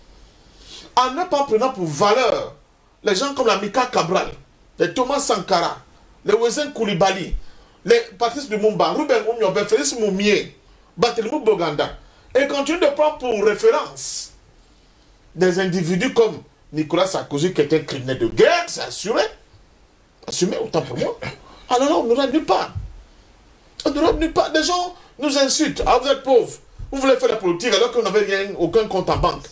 en ne pas prenant pour valeur les gens comme la Mika Cabral, les Thomas Sankara, les Wezen Koulibaly, les Patrice Lumumba, Ruben Oumyobé, Félix Moumié, Barthélemy Boganda, et continue de prendre pour référence des individus comme Nicolas Sarkozy, qui est un criminel de guerre, c'est assuré. Assumé, autant pour moi. Alors là, on n'aura nulle part. On n'aura nulle part. Des gens nous insultent. Ah, vous êtes pauvres. Vous voulez faire la politique alors qu'on n'avait aucun compte en banque.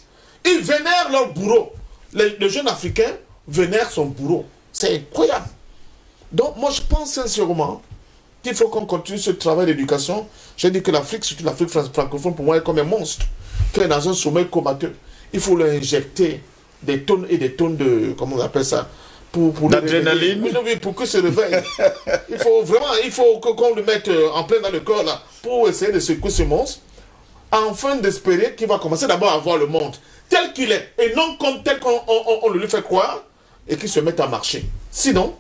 Ils vénèrent leur bourreau. Le jeune Africain vénère son bourreau. C'est incroyable. Donc, moi, je pense sincèrement qu'il faut qu'on continue ce travail d'éducation. J'ai dit que l'Afrique, surtout l'Afrique francophone, pour moi, est comme un monstre qui est dans un sommeil comateux. Il faut leur injecter des tonnes et des tonnes de, comment on appelle ça, pour l'adrénaline. Oui, pour que se réveille. Il faut qu'on le mette en plein dans le corps là, pour essayer de secouer ce monstre, afin d'espérer qu'il va commencer d'abord à voir le monde tel qu'il est, et non comme tel qu'on le lui fait croire, et qu'il se mette à marcher. Sinon,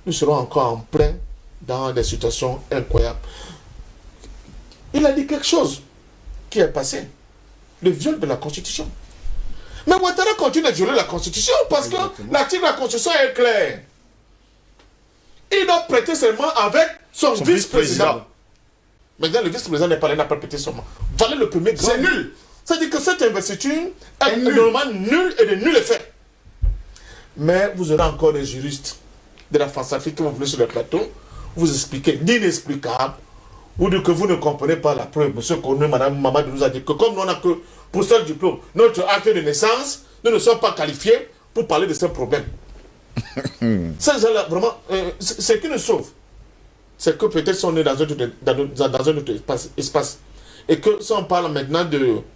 nous serons encore en plein dans des situations incroyables. Il a dit quelque chose qui est passé, le viol de la Constitution. Mais Ouattara continue de violer la Constitution parce que l'article de la Constitution est clair. Il doit prêter serment avec son vice-président. Maintenant, le vice-président n'est pas là, il n'a pas prêté serment. Voilà le premier grand. C'est nul. C'est-à-dire que cette investiture est normalement nulle et de nul effet. Mais vous aurez encore des juristes de la France-Afrique qui vont venir sur le plateau, vous expliquer l'inexplicable, ou que vous ne comprenez pas la preuve. Monsieur Koné, Madame Mamadou nous a dit que comme nous n'avons que pour seul diplôme, notre acte de naissance, nous ne sommes pas qualifiés pour parler de ce problème. Ces gens-là, vraiment, ce qui nous sauve, c'est que peut-être sont nés dans un autre espace. Et que si on parle maintenant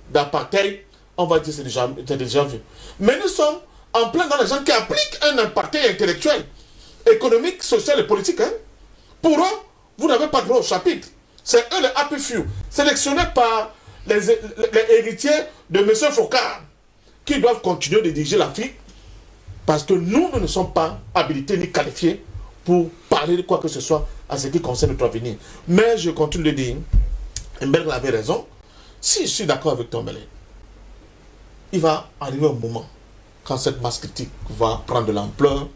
d'apartheid, on va dire que c'est déjà vu. Mais nous sommes en plein dans les gens qui appliquent un apartheid intellectuel, économique, social et politique. Hein. Pour eux, vous n'avez pas droit au chapitre. C'est eux les happy few, sélectionnés par les héritiers de M. Foucault, qui doivent continuer de diriger l'Afrique, parce que nous ne sommes pas habilités ni qualifiés pour parler de quoi que ce soit à ce qui concerne notre avenir. Mais je continue de dire, Mbele avait raison, si je suis d'accord avec toi, Mbele, il va arriver un moment, quand cette masse critique va prendre de l'ampleur,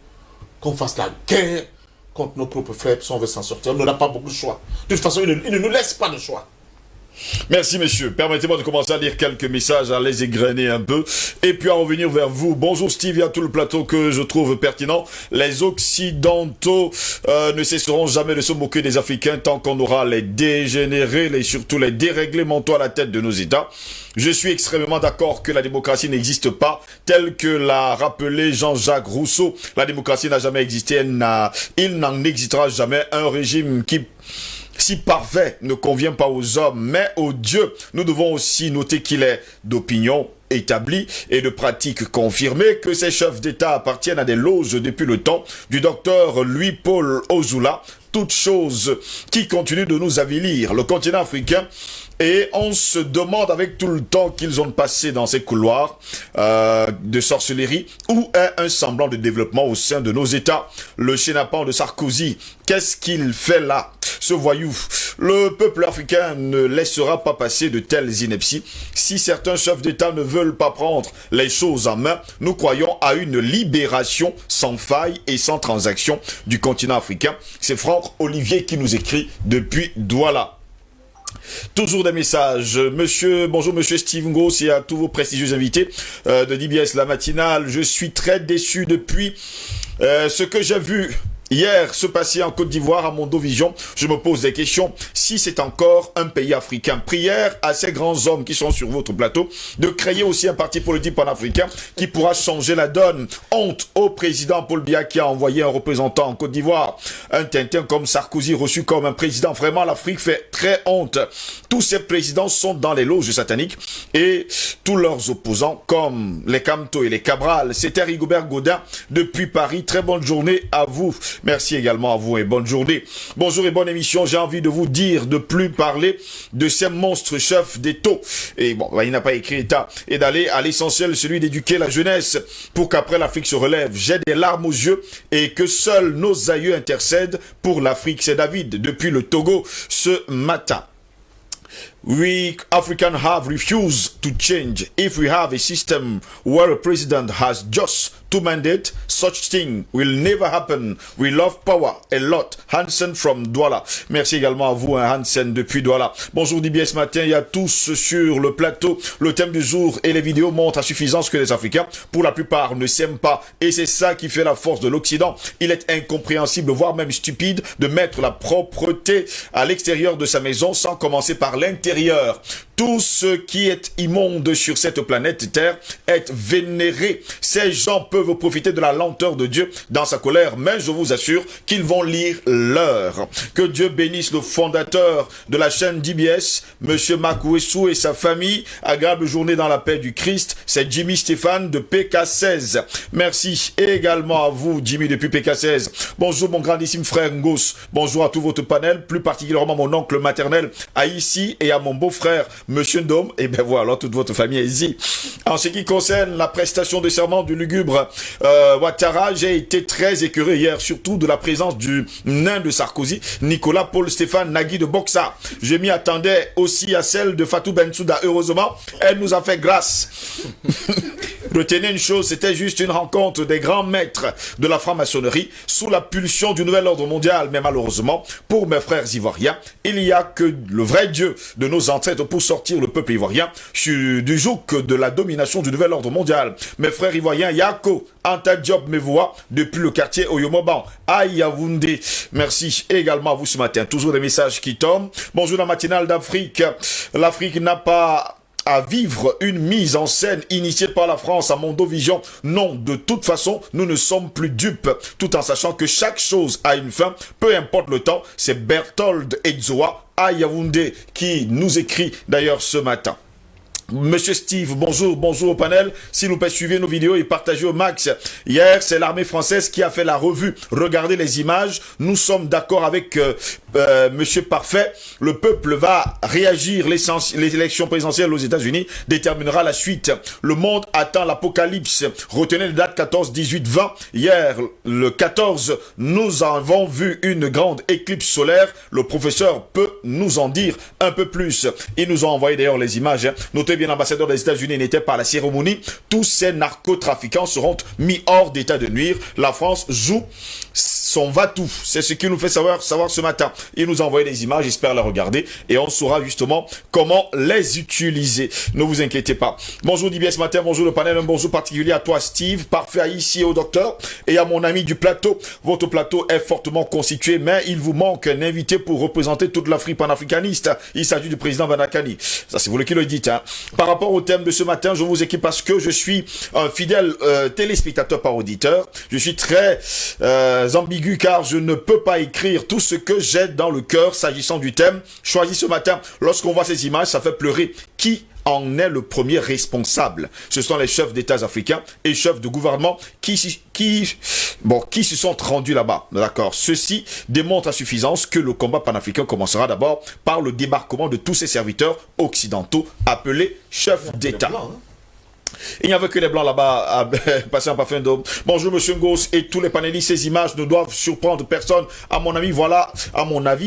qu'on fasse la guerre contre nos propres frères, si on veut s'en sortir. On n'aura pas beaucoup de choix. De toute façon, il ne nous laisse pas de choix. Merci messieurs, permettez-moi de commencer à lire quelques messages, à les égrener un peu et puis à revenir vers vous. Bonjour Steve, il y a tout le plateau que je trouve pertinent. Les Occidentaux ne cesseront jamais de se moquer des Africains tant qu'on aura les dégénérés et surtout les déréglés mentaux à la tête de nos États. Je suis extrêmement d'accord que la démocratie n'existe pas telle que l'a rappelé Jean-Jacques Rousseau. La démocratie n'a jamais existé, il n'en existera jamais un régime qui si parfait ne convient pas aux hommes, mais aux dieux. Nous devons aussi noter qu'il est d'opinion établi et de pratiques confirmées que ces chefs d'État appartiennent à des loges depuis le temps du docteur Louis-Paul Ozula, toutes choses qui continuent de nous avilir le continent africain. Et on se demande avec tout le temps qu'ils ont passé dans ces couloirs de sorcellerie, où est un semblant de développement au sein de nos États. Le chenapan de Sarkozy, qu'est-ce qu'il fait là, ce voyou? Le peuple africain ne laissera pas passer de telles inepties. Si certains chefs d'État ne veulent pas prendre les choses en main, nous croyons à une libération sans faille et sans transaction du continent africain. C'est Franck Olivier qui nous écrit depuis Douala. Toujours des messages. Bonjour monsieur Steve Ngos et à tous vos prestigieux invités de DBS La Matinale. Je suis très déçu depuis ce que j'ai vu hier se passer en Côte d'Ivoire à Mondovision. Je me pose des questions. Si c'est encore un pays africain, prière à ces grands hommes qui sont sur votre plateau de créer aussi un parti politique panafricain qui pourra changer la donne. Honte au président Paul Biya qui a envoyé un représentant en Côte d'Ivoire. Un Tintin comme Sarkozy reçu comme un président. Vraiment, l'Afrique fait très honte. Tous ces présidents sont dans les loges sataniques et tous leurs opposants comme les Camto et les Cabral. C'était Rigobert Godin depuis Paris. Très bonne journée à vous. Merci également à vous et bonne journée. Bonjour et bonne émission. J'ai envie de vous dire de plus parler de ces monstres chefs d'État. Et bon, il n'a pas écrit État. Et d'aller à l'essentiel, celui d'éduquer la jeunesse pour qu'après l'Afrique se relève. J'ai des larmes aux yeux et que seuls nos aïeux intercèdent pour l'Afrique. C'est David depuis le Togo ce matin. We Africans have refused to change. If we have a system where a president has just two mandates, such thing will never happen. We love power a lot. Hansen from Douala. Merci également à vous, hein, Hansen depuis Douala. Bonjour DBS Matin, il y a tous sur le plateau. Le thème du jour et les vidéos montrent à suffisance que les Africains, pour la plupart, ne s'aiment pas. Et c'est ça qui fait la force de l'Occident. Il est incompréhensible, voire même stupide, de mettre la propreté à l'extérieur de sa maison sans commencer par l'intérieur. Tout ce qui est immonde sur cette planète Terre est vénéré. Ces gens peuvent profiter de la lenteur de Dieu dans sa colère, mais je vous assure qu'ils vont lire l'heure. Que Dieu bénisse le fondateur de la chaîne DBS, Monsieur Makouessou et sa famille. Agréable journée dans la paix du Christ. C'est Jimmy Stéphane de PK16. Merci également à vous, Jimmy depuis PK16. Bonjour mon grandissime frère Ngos. Bonjour à tout votre panel, plus particulièrement mon oncle maternel à ici et à mon beau-frère Monsieur Ndom, et bien voilà, toute votre famille est ici. En ce qui concerne la prestation de serment du lugubre Ouattara, j'ai été très écœuré hier, surtout de la présence du nain de Sarkozy, Nicolas Paul Stéphane Nagui de Boxa. Je m'y attendais aussi à celle de Fatou Bensouda. Heureusement, elle nous a fait grâce. Retenez une chose, c'était juste une rencontre des grands maîtres de la franc-maçonnerie sous la pulsion du nouvel ordre mondial. Mais malheureusement, pour mes frères ivoiriens, il n'y a que le vrai Dieu de nos ancêtres pour sortir le peuple ivoirien du joug de la domination du nouvel ordre mondial. Mes frères ivoiriens, Yako, Anta Diop Mevoa, depuis le quartier Oyomoban, à Yaoundé. Merci également à vous ce matin. Toujours des messages qui tombent. Bonjour la matinale d'Afrique. L'Afrique n'a pas à vivre une mise en scène initiée par la France à Mondovision. Non, de toute façon, nous ne sommes plus dupes, tout en sachant que chaque chose a une fin, peu importe le temps. C'est Berthold Edzoa à Yaoundé qui nous écrit d'ailleurs ce matin. Monsieur Steve, bonjour au panel. S'il vous plaît, suivez nos vidéos et partagez au max. Hier, c'est l'armée française qui a fait la revue. Regardez les images. Nous sommes d'accord avec Monsieur Parfait. Le peuple va réagir. L'élection présidentielle aux États-Unis déterminera la suite. Le monde attend l'apocalypse. Retenez les dates 14, 18, 20. Hier, le 14, nous avons vu une grande éclipse solaire. Le professeur peut nous en dire un peu plus. Ils nous ont envoyé d'ailleurs les images. Notez bien, l'ambassadeur des États-Unis n'était pas à la cérémonie. Tous ces narcotrafiquants seront mis hors d'état de nuire. La France joue son va-tout. C'est ce qu'il nous fait savoir ce matin. Il nous a envoyé des images, j'espère les regarder et on saura justement comment les utiliser. Ne vous inquiétez pas. Bonjour DBS Matin, bonjour le panel, un bonjour particulier à toi Steve, parfait ici au docteur et à mon ami du plateau. Votre plateau est fortement constitué, mais il vous manque un invité pour représenter toute l'Afrique panafricaniste. Il s'agit du président Banakani. Ça c'est vous qui le dites. Hein. Par rapport au thème de ce matin, je vous équipe parce que je suis un fidèle téléspectateur par auditeur. Je suis très ambigu car je ne peux pas écrire tout ce que j'ai dans le cœur s'agissant du thème choisi ce matin. Lorsqu'on voit ces images, ça fait pleurer. Qui en est le premier responsable. Ce sont les chefs d'États africains et chefs de gouvernement qui se sont rendus là-bas. D'accord. Ceci démontre à suffisance que le combat panafricain commencera d'abord par le débarquement de tous ces serviteurs occidentaux appelés chefs d'État. Il n'y avait que les blancs là-bas à passer un parfum d'homme. Bonjour Monsieur Ngos et tous les panélistes. Ces images ne doivent surprendre personne. À mon avis,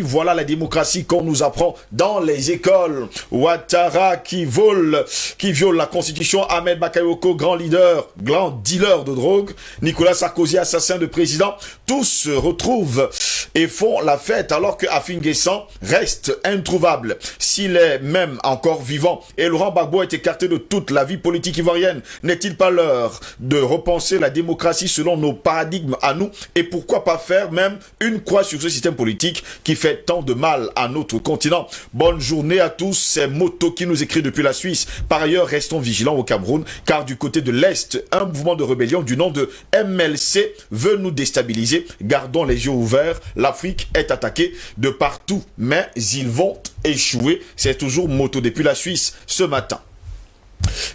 voilà la démocratie qu'on nous apprend dans les écoles. Ouattara qui viole la constitution. Ahmed Bakayoko, grand dealer de drogue. Nicolas Sarkozy, assassin de président. Tous se retrouvent et font la fête alors que Afin Guessan reste introuvable. S'il est même encore vivant et Laurent Gbagbo est écarté de toute la vie politique ivoirienne, n'est-il pas l'heure de repenser la démocratie selon nos paradigmes à nous? Et pourquoi pas faire même une croix sur ce système politique qui fait tant de mal à notre continent? Bonne journée à tous, c'est Moto qui nous écrit depuis la Suisse. Par ailleurs, restons vigilants au Cameroun, car du côté de l'Est, un mouvement de rébellion du nom de MLC veut nous déstabiliser. Gardons les yeux ouverts, l'Afrique est attaquée de partout, mais ils vont échouer. C'est toujours Moto depuis la Suisse ce matin.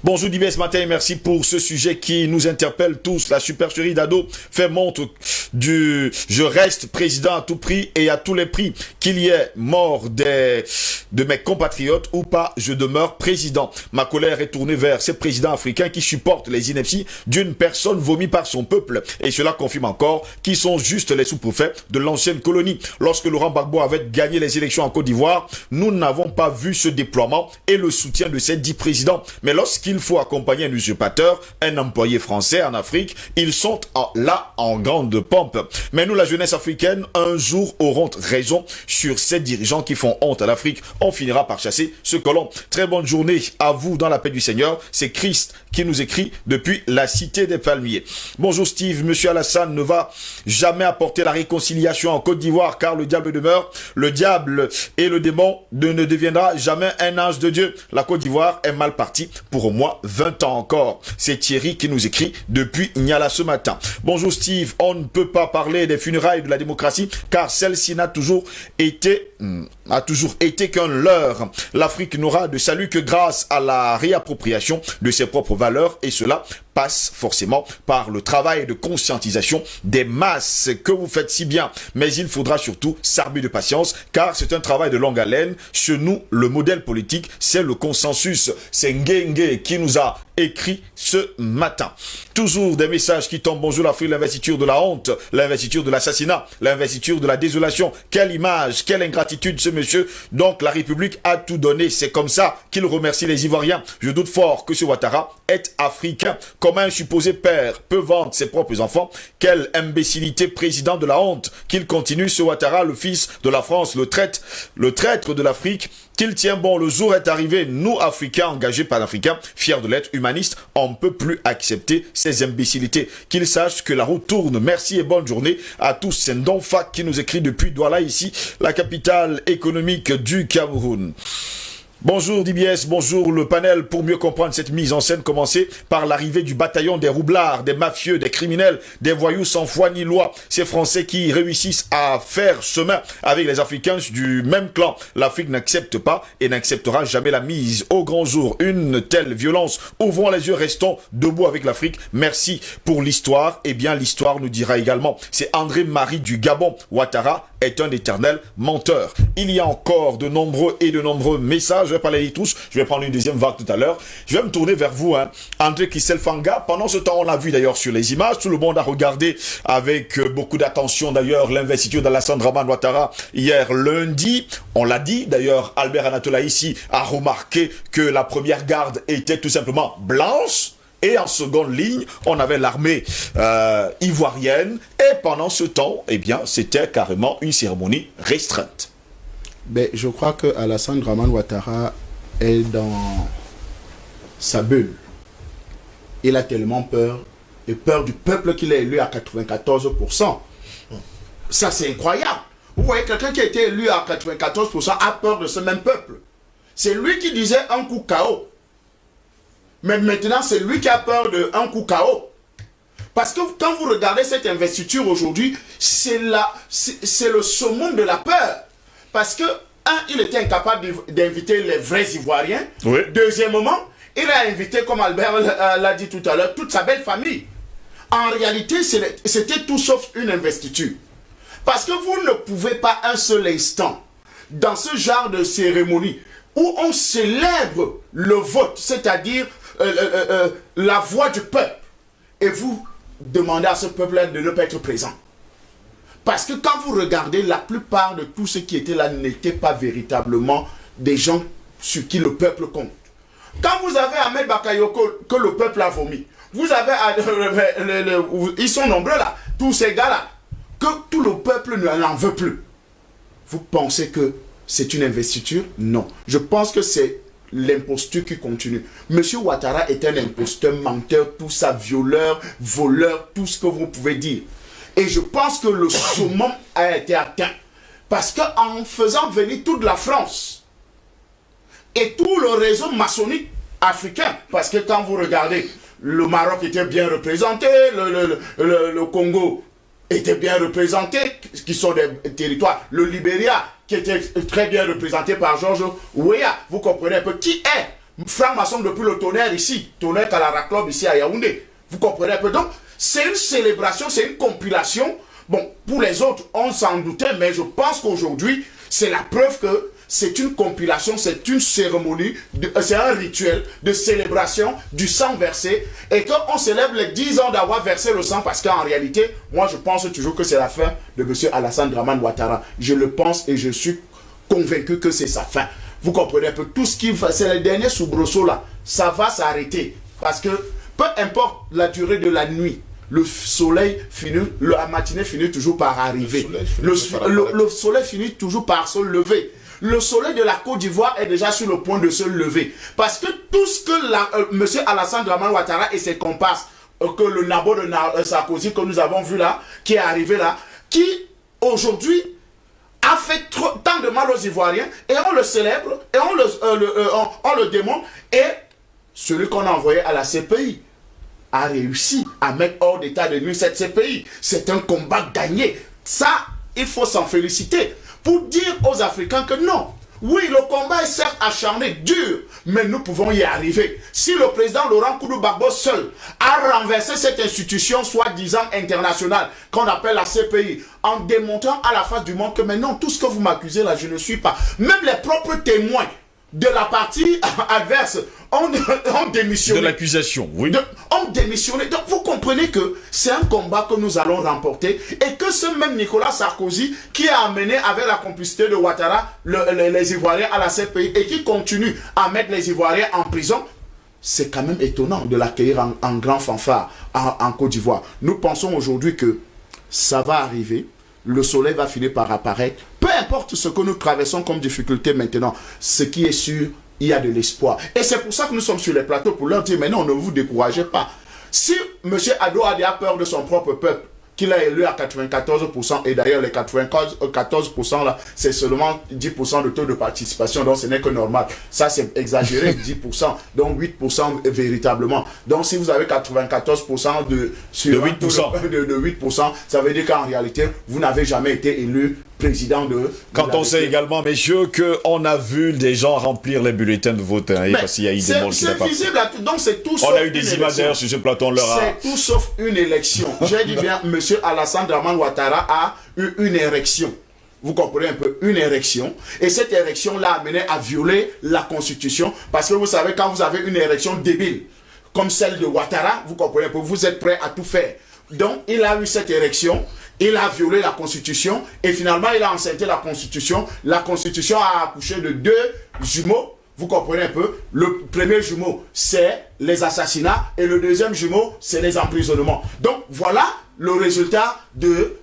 Bonjour DBS Matin et merci pour ce sujet qui nous interpelle tous. La supercherie d'Ado fait montre du « je reste président à tout prix et à tous les prix ». Qu'il y ait mort de mes compatriotes ou pas, je demeure président. Ma colère est tournée vers ces présidents africains qui supportent les inepties d'une personne vomi par son peuple. Et cela confirme encore qu'ils sont juste les sous-préfets de l'ancienne colonie. Lorsque Laurent Gbagbo avait gagné les élections en Côte d'Ivoire, nous n'avons pas vu ce déploiement et le soutien de ces 10 présidents. Mais lorsqu'il faut accompagner un usurpateur, un employé français en Afrique, ils sont là en grande pompe. Mais nous, la jeunesse africaine, un jour auront raison sur ces dirigeants qui font honte à l'Afrique. On finira par chasser ce colon. Très bonne journée à vous dans la paix du Seigneur. C'est Christ qui nous écrit depuis la cité des Palmiers. Bonjour Steve, Monsieur Alassane ne va jamais apporter la réconciliation en Côte d'Ivoire car le diable demeure. Le diable et le démon ne deviendra jamais un ange de Dieu. La Côte d'Ivoire est mal partie pour au moins 20 ans encore. C'est Thierry qui nous écrit depuis Niala ce matin. Bonjour Steve, on ne peut pas parler des funérailles de la démocratie car celle-ci n'a toujours été qu'un leurre. L'Afrique n'aura de salut que grâce à la réappropriation de ses propres valeurs et cela passe forcément par le travail de conscientisation des masses que vous faites si bien. Mais il faudra surtout s'armer de patience car c'est un travail de longue haleine. Chez nous, le modèle politique, c'est le consensus. C'est Ngenge qui nous a écrit ce matin. Toujours des messages qui tombent. Bonjour l'Afrique, l'investiture de la honte, l'investiture de l'assassinat, l'investiture de la désolation. Quelle image, quelle ingratitude ce monsieur. Donc la République a tout donné. C'est comme ça qu'il remercie les Ivoiriens. Je doute fort que ce Ouattara est africain. Comment un supposé père peut vendre ses propres enfants? Quelle imbécilité, président de la honte, qu'il continue ce Ouattara, le fils de la France, le traître de l'Afrique, qu'il tient bon. Le jour est arrivé, nous Africains engagés panafricains, fiers de l'être humaniste, on ne peut plus accepter ces imbécilités. Qu'ils sachent que la roue tourne. Merci et bonne journée à tous. C'est Ndonfa qui nous écrit depuis Douala, ici, la capitale économique du Cameroun. Bonjour DBS, bonjour le panel. Pour mieux comprendre cette mise en scène, commencez par l'arrivée du bataillon des roublards, des mafieux, des criminels, des voyous sans foi ni loi. Ces Français qui réussissent à faire chemin avec les Africains du même clan. L'Afrique n'accepte pas et n'acceptera jamais la mise au grand jour. Une telle violence. Ouvrons les yeux, restons debout avec l'Afrique. Merci pour l'histoire. Eh bien, l'histoire nous dira également. C'est André-Marie du Gabon. Ouattara est un éternel menteur. Il y a encore de nombreux messages. Je vais parler de tous. Je vais prendre une deuxième vague tout à l'heure. Je vais me tourner vers vous, André Christelle Fanga. Pendant ce temps, on l'a vu d'ailleurs sur les images. Tout le monde a regardé avec beaucoup d'attention d'ailleurs l'investiture d'Alassane Dramane Ouattara hier lundi. On l'a dit d'ailleurs, Albert Anatola ici a remarqué que la première garde était tout simplement blanche. Et en seconde ligne, on avait l'armée ivoirienne. Et pendant ce temps, eh bien, c'était carrément une cérémonie restreinte. Ben, je crois que Alassane Dramane Ouattara est dans sa bulle. Il a tellement peur, et peur du peuple qu'il est élu à 94%. Ça, c'est incroyable. Vous voyez, quelqu'un qui a été élu à 94% a peur de ce même peuple. C'est lui qui disait un coup KO. Mais maintenant, c'est lui qui a peur d'un coup KO. Parce que quand vous regardez cette investiture aujourd'hui, c'est le summum de la peur. Parce que il était incapable d'inviter les vrais Ivoiriens. Oui. Deuxièmement, il a invité, comme Albert l'a dit tout à l'heure, toute sa belle famille. En réalité, c'était tout sauf une investiture. Parce que vous ne pouvez pas un seul instant, dans ce genre de cérémonie, où on célèbre le vote, c'est-à-dire la voix du peuple, et vous demandez à ce peuple-là de ne pas être présent. Parce que quand vous regardez, la plupart de tous ceux qui étaient là n'étaient pas véritablement des gens sur qui le peuple compte. Quand vous avez Ahmed Bakayoko que le peuple a vomi, vous avez, ils sont nombreux là, tous ces gars-là, que tout le peuple n'en veut plus. Vous pensez que c'est une investiture? Non. Je pense que c'est l'imposture qui continue. Monsieur Ouattara est un imposteur, menteur, tout ça, violeur, voleur, tout ce que vous pouvez dire. Et je pense que le summum a été atteint. Parce qu'en faisant venir toute la France et tout le réseau maçonnique africain, parce que quand vous regardez, le Maroc était bien représenté, le Congo était bien représenté, qui sont des territoires, le Libéria, qui était très bien représenté par Georges Weah. Vous comprenez un peu qui est franc-maçon depuis le tonnerre ici, tonnerre Kalara Club ici à Yaoundé. Vous comprenez un peu. Donc, c'est une célébration, c'est une compilation. Bon, pour les autres, on s'en doutait, mais je pense qu'aujourd'hui, c'est la preuve que c'est une compilation, c'est une cérémonie, c'est un rituel de célébration du sang versé, et qu'on célèbre les 10 ans d'avoir versé le sang, parce qu'en réalité, moi je pense toujours que c'est la fin de M. Alassane Dramane Ouattara. Je le pense et je suis convaincu que c'est sa fin. Vous comprenez un peu, tout ce qui va, c'est le dernier soubresaut là, ça va s'arrêter, parce que peu importe la durée de la nuit, le soleil finit, la matinée finit toujours par arriver. Le soleil finit toujours par se lever. Le soleil de la Côte d'Ivoire est déjà sur le point de se lever. Parce que tout ce que M. Alassane Dramane Ouattara et ses comparses, que le Nabo de Sarkozy que nous avons vu là, qui est arrivé là, qui aujourd'hui a fait tant de mal aux Ivoiriens, et on le célèbre, et on le démontre, et celui qu'on a envoyé à la CPI a réussi à mettre hors d'état de nuire cette CPI. C'est un combat gagné. Ça, il faut s'en féliciter. Pour dire aux Africains que non, oui, le combat est certes acharné, dur, mais nous pouvons y arriver. Si le président Laurent Koudou-Gbagbo seul a renversé cette institution soi-disant internationale qu'on appelle la CPI, en démontrant à la face du monde que maintenant, tout ce que vous m'accusez là, je ne suis pas. Même les propres témoins de la partie adverse ont démissionné. De l'accusation, oui. Ont démissionné. Donc vous comprenez que c'est un combat que nous allons remporter, et que ce même Nicolas Sarkozy qui a amené avec la complicité de Ouattara les Ivoiriens à la CPI et qui continue à mettre les Ivoiriens en prison, c'est quand même étonnant de l'accueillir en grand fanfare en Côte d'Ivoire. Nous pensons aujourd'hui que ça va arriver. Le soleil va finir par apparaître. Peu importe ce que nous traversons comme difficulté maintenant, ce qui est sûr, il y a de l'espoir. Et c'est pour ça que nous sommes sur les plateaux pour leur dire, mais non, ne vous découragez pas. Si M. Ado a peur de son propre peuple, qu'il a élu à 94%, et d'ailleurs les 94% là, c'est seulement 10% de taux de participation, donc ce n'est que normal. Ça c'est exagéré, 10%, donc 8% véritablement. Donc si vous avez 94% de 8%, ça veut dire qu'en réalité, vous n'avez jamais été élu président de... Quand on sait également, messieurs, qu'on a vu des gens remplir les bulletins de vote, hein, parce qu'il y a eu des morts qui n'ont pas... C'est visible, donc c'est tout sauf... On a eu des images d'ailleurs sur ce plateau, on leur a... C'est tout sauf une élection. J'ai dit bien, M. Alassane Dramane Ouattara a eu une érection. Vous comprenez un peu, une érection. Et cette érection l'a amené à violer la Constitution. Parce que vous savez, quand vous avez une érection débile, comme celle de Ouattara, vous comprenez un peu, vous êtes prêt à tout faire. Donc, il a eu cette érection. Il a violé la Constitution et finalement il a enceinté la Constitution. La Constitution a accouché de 2 jumeaux. Vous comprenez un peu? Le premier jumeau, c'est les assassinats et le deuxième jumeau, c'est les emprisonnements. Donc voilà le résultat de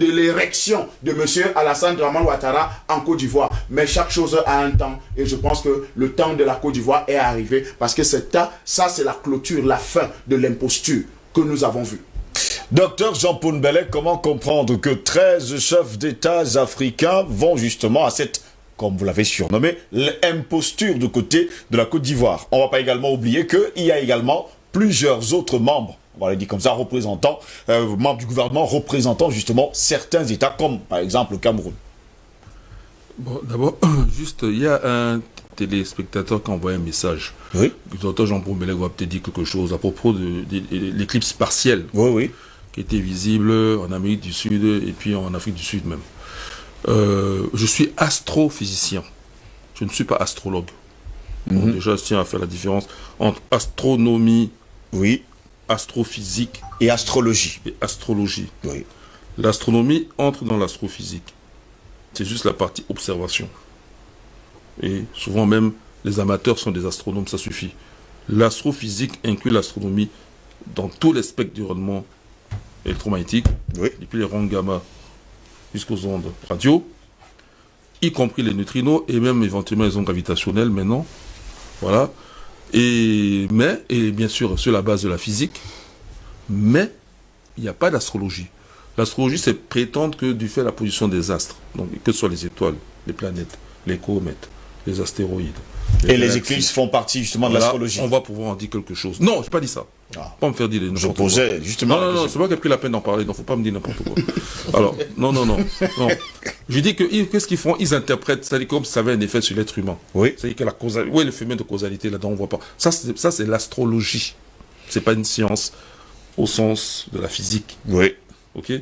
l'érection de M. Alassane Dramane Ouattara en Côte d'Ivoire. Mais chaque chose a un temps et je pense que le temps de la Côte d'Ivoire est arrivé parce que ça c'est la clôture, la fin de l'imposture que nous avons vue. Docteur Jean-Paul Mbelek, comment comprendre que 13 chefs d'État africains vont justement à cette, comme vous l'avez surnommé, l'imposture du côté de la Côte d'Ivoire? On ne va pas également oublier qu'il y a également plusieurs autres membres, on va le dire comme ça, représentants, membres du gouvernement représentant justement certains États, comme par exemple le Cameroun. Bon, d'abord, juste, il y a un téléspectateur qui a envoyé un message. Oui. Le docteur Jean-Paul Belleg va peut-être dire quelque chose à propos de l'éclipse partielle. Oui, oui. Qui était visible en Amérique du Sud et puis en Afrique du Sud même. Je suis astrophysicien. Je ne suis pas astrologue. Donc déjà, je tiens à faire la différence entre astronomie, oui, astrophysique et astrologie. Oui. L'astronomie entre dans l'astrophysique. C'est juste la partie observation. Et souvent même, les amateurs sont des astronomes, ça suffit. L'astrophysique inclut l'astronomie dans tous les spectres du rayonnement électromagnétique, depuis les rayons gamma jusqu'aux ondes radio, y compris les neutrinos et même éventuellement les ondes gravitationnelles maintenant. Voilà. Et bien sûr sur la base de la physique, mais il n'y a pas d'astrologie. L'astrologie, c'est prétendre que du fait de la position des astres, donc que ce soit les étoiles, les planètes, les comètes, les astéroïdes. Les éclipses font partie justement de l'astrologie. On va pouvoir en dire quelque chose. Non, je n'ai pas dit ça. Pas me faire dire n'importe quoi. Je posais justement. Non, c'est moi qui ai pris la peine d'en parler, donc il ne faut pas me dire n'importe quoi. Alors, non. Je dis que qu'est-ce qu'ils font? Ils interprètent, c'est-à-dire comme si ça avait un effet sur l'être humain. Oui. C'est-à-dire que la causalité, le phénomène de causalité là-dedans, on ne voit pas. Ça, c'est l'astrologie. C'est pas une science au sens de la physique. Oui. Ok?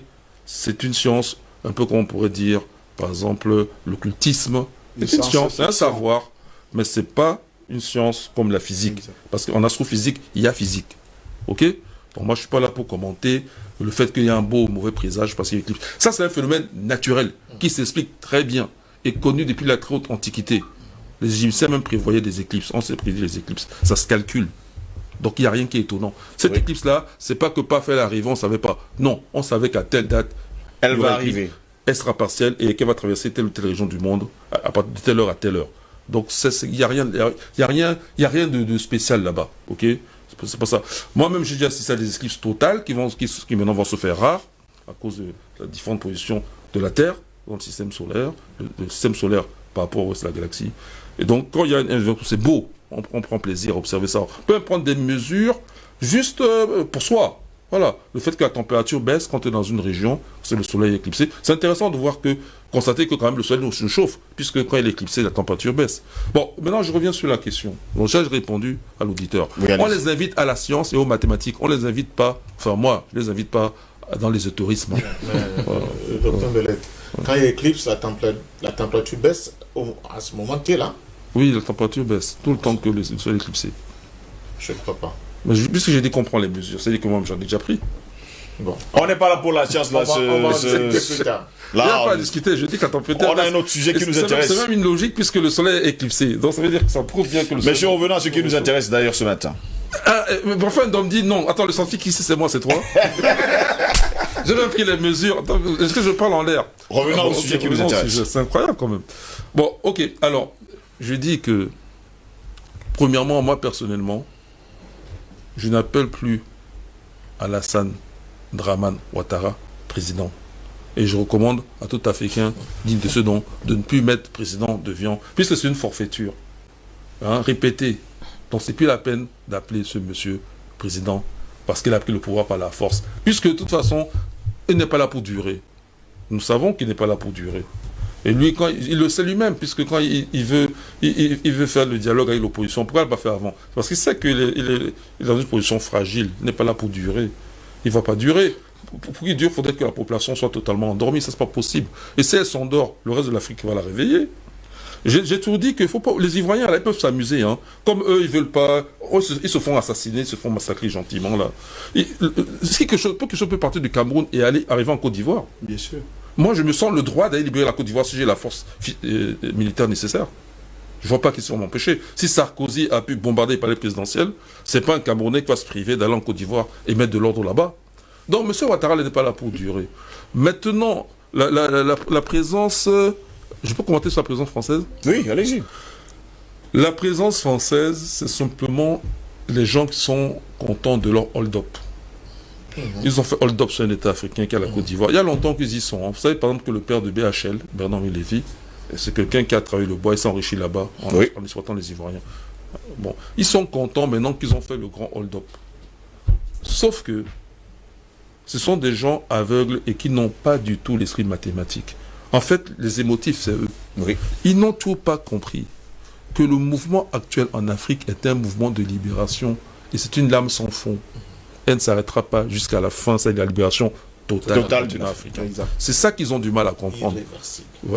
C'est une science, un peu comme on pourrait dire, par exemple, l'occultisme. C'est une science, c'est un savoir, mais c'est pas une science comme la physique. Parce qu'en astrophysique, il y a physique. Ok? Donc moi, je suis pas là pour commenter le fait qu'il y a un beau ou mauvais présage parce qu'il y a éclipse. Ça, c'est un phénomène naturel qui s'explique très bien et connu depuis la très haute antiquité. Les Égyptiens même prévoyaient des éclipses. On sait prédire les éclipses. Ça se calcule. Donc il n'y a rien qui est étonnant. Cette éclipse-là, c'est pas que pas fait l'arrivée, on ne savait pas. Non, on savait qu'à telle date, elle va arriver. Elle sera partielle et qu'elle va traverser telle ou telle région du monde à partir de telle heure à telle heure. Donc il n'y a rien de spécial là-bas. Ok? C'est pas ça. Moi-même, j'ai déjà assisté à des éclipses totales qui maintenant vont se faire rares à cause de la différente position de la Terre dans le système solaire, le système solaire par rapport au reste de la galaxie. Et donc, quand il y a c'est beau. On prend plaisir à observer ça. On peut prendre des mesures juste pour soi. Voilà. Le fait que la température baisse quand tu es dans une région, c'est le soleil éclipsé. C'est intéressant de constater que quand même le soleil nous chauffe, puisque quand il est éclipsé, la température baisse. Bon, maintenant je reviens sur la question. Donc j'ai répondu à l'auditeur. Oui, on les invite à la science et aux mathématiques. On les invite pas, enfin moi, je les invite pas dans l'ésotérisme. Docteur Belleg, quand il y a éclipse, la température baisse à ce moment tu es là. Oui, la température baisse tout le temps que le soleil est éclipsé. Je ne crois pas. Mais puisque j'ai dit qu'on prend les mesures, c'est-à-dire que moi j'en ai déjà pris. Bon. On n'est pas là pour la science, là. On va discuter plus tard. Il n'y a pas à discuter, je dis qu'à température. On a un autre sujet qui nous intéresse. C'est même une logique puisque le soleil est éclipsé. Donc ça veut dire que ça prouve bien que le soleil. Mais je revenons à ce qui nous intéresse d'ailleurs ce matin. Enfin, on me dit non. Attends, le scientifique ici, c'est moi, c'est toi. J'ai même pris les mesures. Attends, est-ce que je parle en l'air? Revenons au sujet qui nous intéresse. C'est incroyable quand même. Bon, ok. Alors, je dis que, premièrement, moi personnellement, je n'appelle plus Alassane Dramane Ouattara président. Et je recommande à tout Africain digne de ce nom de ne plus mettre président Devian, puisque c'est une forfaiture. Répétée. Donc c'est plus la peine d'appeler ce monsieur président parce qu'il a pris le pouvoir par la force. Puisque de toute façon, il n'est pas là pour durer. Nous savons qu'il n'est pas là pour durer. Et lui, quand il le sait lui-même, puisque quand il veut faire le dialogue avec l'opposition, pourquoi il ne l'a pas fait avant? Parce qu'il sait qu'il est dans une position fragile, il n'est pas là pour durer. Il ne va pas durer. Pour qu'il dure, il faudrait que la population soit totalement endormie, ça c'est pas possible. Et si elle s'endort, le reste de l'Afrique va la réveiller. J'ai toujours dit qu'il faut pas. Les Ivoiriens, là, ils peuvent s'amuser, hein. Comme eux, ils veulent pas. Ils se font assassiner, ils se font massacrer gentiment, là. Quelque chose peut partir du Cameroun et arriver en Côte d'Ivoire. Bien sûr. Moi, je me sens le droit d'aller libérer la Côte d'Ivoire si j'ai la force militaire nécessaire. Je ne vois pas qu'ils vont m'empêcher. Si Sarkozy a pu bombarder les palais présidentiels, c'est pas un Camerounais qui va se priver d'aller en Côte d'Ivoire et mettre de l'ordre là-bas. Donc, M. Ouattara n'est pas là pour durer. Maintenant, la présence... Je peux commenter sur la présence française? Oui, allez-y. La présence française, c'est simplement les gens qui sont contents de leur hold-up. Ils ont fait hold-up sur un État africain qui est la Côte d'Ivoire. Il y a longtemps qu'ils y sont. Vous savez, par exemple, que le père de BHL, Bernard-Henri Lévy, c'est quelqu'un qui a travaillé le bois et s'est enrichi là-bas en exploitant les Ivoiriens. Bon, ils sont contents maintenant qu'ils ont fait le grand hold-up. Sauf que ce sont des gens aveugles et qui n'ont pas du tout l'esprit mathématique. En fait, les émotifs, c'est eux. Oui. Ils n'ont toujours pas compris que le mouvement actuel en Afrique est un mouvement de libération et c'est une lame sans fond. Elle ne s'arrêtera pas jusqu'à la fin, c'est la libération totale du Africain. C'est ça qu'ils ont du mal à comprendre.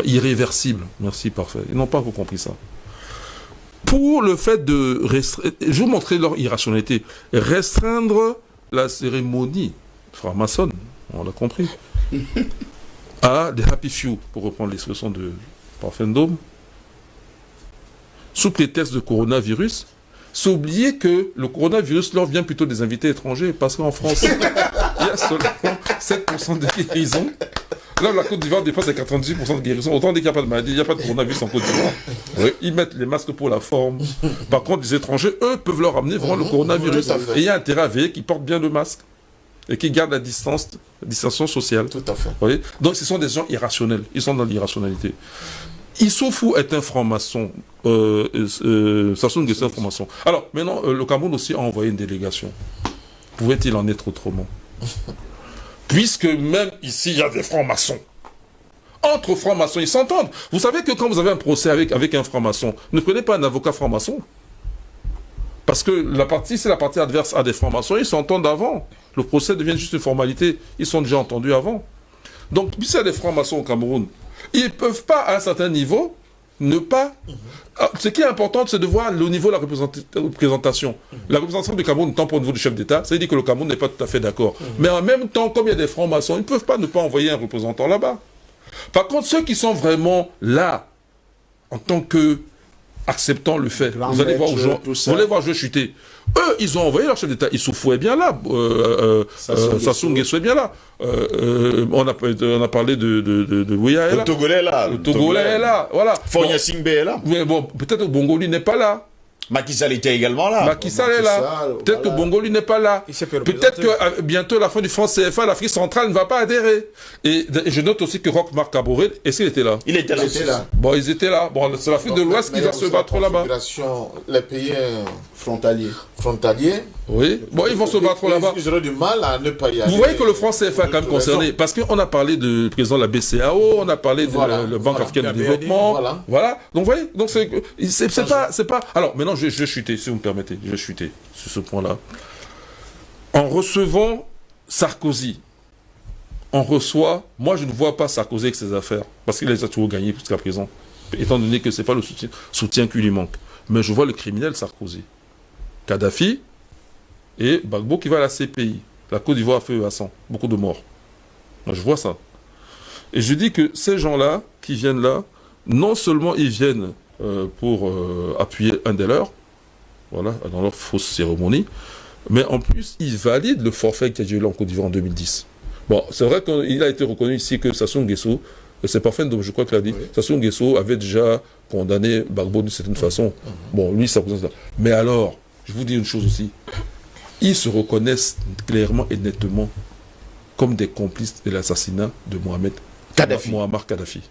Irréversible. Merci, parfait. Ils n'ont pas encore compris ça. Pour le fait de restreindre, je vais vous montrer leur irrationalité, restreindre la cérémonie franc-maçonne, on l'a compris, à des happy few, pour reprendre l'expression de Parfendome, sous prétexte de coronavirus, c'est oublier que le coronavirus leur vient plutôt des invités étrangers, parce qu'en France, il y a seulement 7% de guérison. Là, la Côte d'Ivoire dépasse les 98% de guérison. Autant dire qu'il n'y a pas de maladie, il n'y a pas de coronavirus en Côte d'Ivoire. Oui. Ils mettent les masques pour la forme. Par contre, les étrangers, eux, peuvent leur amener vraiment le coronavirus. Et il y a intérêt à veiller qu'ils portent bien le masque. Et qu'ils gardent la distanciation sociale. Tout à fait. Oui. Donc, ce sont des gens irrationnels. Ils sont dans l'irrationalité. Issoufou est un franc-maçon. Sassou Nguesso est un franc-maçon. Alors, maintenant, le Cameroun aussi a envoyé une délégation. Pouvait-il en être autrement? Puisque même ici, il y a des francs-maçons. Entre francs-maçons, ils s'entendent. Vous savez que quand vous avez un procès avec un franc-maçon, ne prenez pas un avocat franc-maçon. Parce que c'est la partie adverse à des francs-maçons, ils s'entendent avant. Le procès devient juste une formalité. Ils sont déjà entendus avant. Donc, puisqu'il y a des francs-maçons au Cameroun, ils ne peuvent pas, à un certain niveau, ne pas... Ce qui est important, c'est de voir le niveau de la représentation. La représentation du Cameroun, tant pour le niveau du chef d'État, ça veut dire que le Cameroun n'est pas tout à fait d'accord. Mais en même temps, comme il y a des francs-maçons, ils ne peuvent pas ne pas envoyer un représentant là-bas. Par contre, ceux qui sont vraiment là, en tant que acceptant le fait, vous allez voir je chuter. Eux, ils ont envoyé leur chef d'État. Issoufou est bien là. Sassou Nguesso est bien là. On a parlé de Ouya est là. Le Togolais est là. Le Togolais est là. Voilà. Fonya Singbe est là. Mais bon, peut-être que Bongo lui n'est pas là. Macky Sall était également là. Macky Sall est là. Peut-être que Bongo lui n'est pas là. Peut-être que bientôt la fin du franc CFA, l'Afrique centrale ne va pas adhérer. Et je note aussi que Roch Marc Kaboré, est-ce qu'il était là? Il était là. Bon, ils étaient là. Bon, c'est l'Afrique de l'Ouest qui va se battre là-bas. Les pays frontaliers. Oui. Bon, ils vont se battre là-bas. Ils auraient du mal à ne pas y aller. Vous voyez que le franc CFA est quand même concerné. Parce qu'on a parlé du président de la BCAO, on a parlé de la Banque africaine de développement. Voilà. Donc, vous voyez, donc c'est pas. Alors, maintenant, je vais chuter, si vous me permettez. Je vais chuter sur ce point-là. En recevant Sarkozy, moi je ne vois pas Sarkozy avec ses affaires, parce qu'il les a toujours gagnés jusqu'à présent, étant donné que ce n'est pas le soutien qui lui manque. Mais je vois le criminel Sarkozy, Kadhafi et Gbagbo qui va à la CPI. La Côte d'Ivoire a feu à sang, beaucoup de morts. Moi, je vois ça. Et je dis que ces gens-là qui viennent là, non seulement ils viennent pour appuyer un des leurs, voilà, dans leur fausse cérémonie, mais en plus, ils valident le forfait qui a eu là en Côte d'Ivoire en 2010. Bon, c'est vrai qu'il a été reconnu ici que Sassou Nguesso, c'est Parfendome, je crois qu'il a dit, Sassou Nguesso avait déjà condamné Gbagbo d'une certaine façon. Bon, lui, ça représente ça. Mais alors, je vous dis une chose aussi, ils se reconnaissent clairement et nettement comme des complices de l'assassinat de Muammar Kadhafi.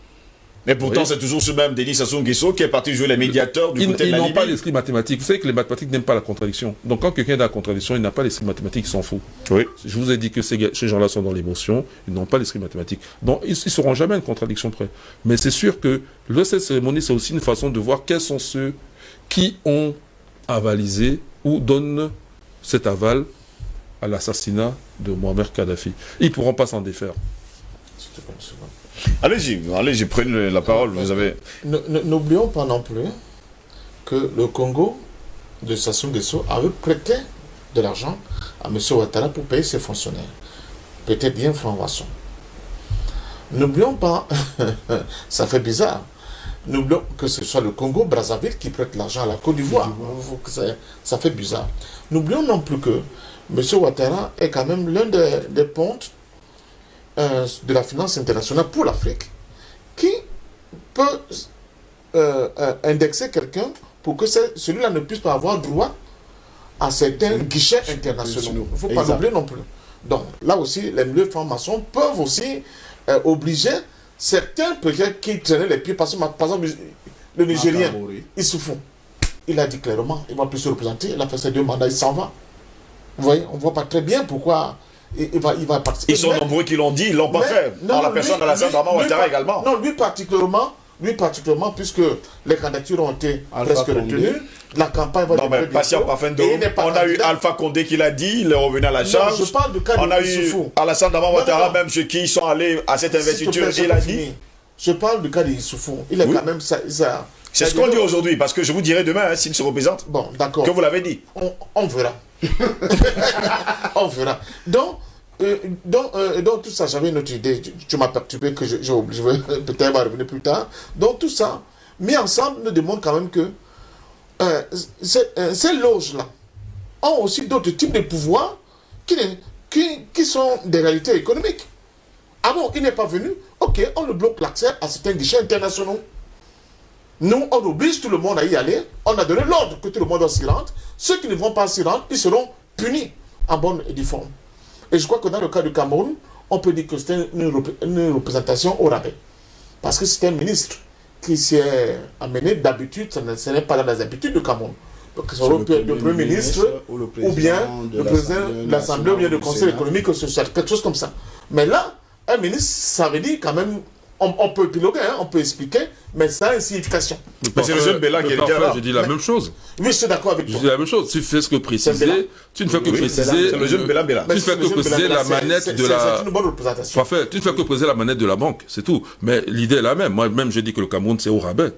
Mais pourtant, c'est toujours ce même Denis Sassou Nguesso qui est parti jouer les médiateurs du côté de la Libye. Ils n'ont pas l'esprit mathématique. Vous savez que les mathématiques n'aiment pas la contradiction. Donc quand quelqu'un est dans la contradiction, il n'a pas l'esprit mathématique, il s'en fout. Oui. Je vous ai dit que ces gens-là sont dans l'émotion, ils n'ont pas l'esprit mathématique. Donc ils ne seront jamais à une contradiction près. Mais c'est sûr que cette cérémonie, c'est aussi une façon de voir quels sont ceux qui ont avalisé ou donnent cet aval à l'assassinat de Muammar Kadhafi. Ils ne pourront pas s'en défaire. Allez-y, prenez la parole, vous avez... N'oublions pas non plus que le Congo de Sassou Nguesso avait prêté de l'argent à M. Ouattara pour payer ses fonctionnaires. Peut-être bien franc-maçon. N'oublions pas, ça fait bizarre, n'oublions que ce soit le Congo, Brazzaville qui prête l'argent à la Côte d'Ivoire. Ça fait bizarre. N'oublions non plus que M. Ouattara est quand même l'un des pontes de la finance internationale pour l'Afrique, qui peut indexer quelqu'un pour que celui-là ne puisse pas avoir droit à certains guichets internationaux. Il ne faut pas l'oublier non plus. Donc là aussi, les milieux francs-maçons peuvent aussi obliger certains peut-être qui traînaient les pieds, parce que par exemple le Nigérien, Issoufou, il a dit clairement, il ne va plus se représenter, il a fait ses 2 mandats, il s'en va. Vous voyez, on ne voit pas très bien pourquoi il va participer. Ils sont nombreux qui l'ont dit, ils ne l'ont pas fait. En la personne d'Alassane Draman Ouattara également. Non, lui particulièrement, puisque les candidatures ont été presque retenues, la campagne va non, mais patient, on a eu Alpha Condé qui l'a dit, il est revenu à la charge. Non, je parle du cas on a eu Alassane Draman Ouattara, même ceux qui sont allés à cette investiture, il a dit. Je parle du cas de Issoufou. Il est quand même ça. C'est ce qu'on dit aujourd'hui, parce que je vous dirai demain, s'il se représente, que vous l'avez dit. On verra. On verra. Donc, tout ça, j'avais une autre idée. Tu m'as perturbé que j'ai oublié. Peut-être va revenir plus tard. Donc, tout ça, mis ensemble, nous démontre quand même que ces loges-là ont aussi d'autres types de pouvoirs qui sont des réalités économiques. Ah bon, il n'est pas venu. Ok, on le bloque l'accès à certains guichets internationaux. Nous, on oblige tout le monde à y aller. On a donné l'ordre que tout le monde doit s'y rendre. Ceux qui ne vont pas s'y rendre, ils seront punis en bonne et due forme. Et je crois que dans le cas du Cameroun, on peut dire que c'était une représentation au rabais. Parce que c'était un ministre qui s'est amené d'habitude, ce n'est pas dans les habitudes du Cameroun. Donc, le Premier ministre, ou bien le président de l'Assemblée, ou bien le Conseil économique et social, quelque chose comme ça. Mais là, un ministre, ça veut dire quand même, on peut épiloguer, on peut expliquer, mais ça a une signification. Mais c'est le jeune Béla qui est là. Je dis la même chose. Oui, je suis d'accord avec toi. Je dis la même chose. Tu fais ce que préciser. Tu ne fais que préciser. C'est le jeune Béla. Tu ne fais que préciser la manette de la. C'est une bonne représentation. Parfait. Tu ne fais que préciser la manette de la banque. C'est tout. Mais l'idée est la même. Moi-même, je dis que le Cameroun, c'est au rabais.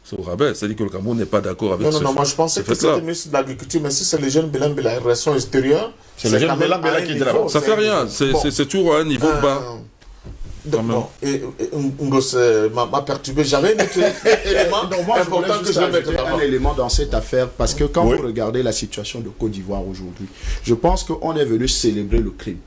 C'est au rabais. C'est-à-dire que le Cameroun n'est pas d'accord avec ça. Non, moi je pensais que c'était le ministre de l'Agriculture, mais si c'est les jeunes Béla, relations extérieures, c'est le jeune Béla qui est là-bas. Ça fait rien. C'est toujours à un niveau bas. Donc, Ngos m'a perturbé. J'avais un autre élément important que je vais mettre un élément dans cette affaire, parce que quand vous regardez la situation de Côte d'Ivoire aujourd'hui, je pense qu'on est venu célébrer le crime.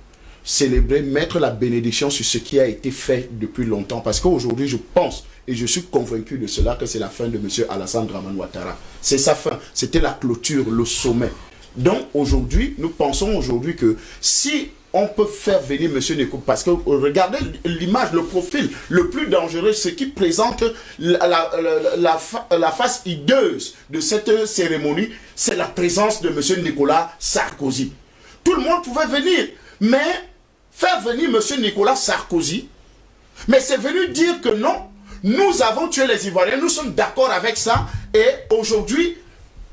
Célébrer, mettre la bénédiction sur ce qui a été fait depuis longtemps. Parce qu'aujourd'hui, je pense, et je suis convaincu de cela, que c'est la fin de M. Alassane Draman Ouattara. C'est sa fin. C'était la clôture, le sommet. Donc, aujourd'hui, nous pensons aujourd'hui que si on peut faire venir M. Neko, parce que regardez l'image, le profil le plus dangereux, ce qui présente la face hideuse de cette cérémonie, c'est la présence de M. Nicolas Sarkozy. Tout le monde pouvait venir, mais faire venir M. Nicolas Sarkozy, mais c'est venu dire que non, nous avons tué les Ivoiriens, nous sommes d'accord avec ça, et aujourd'hui,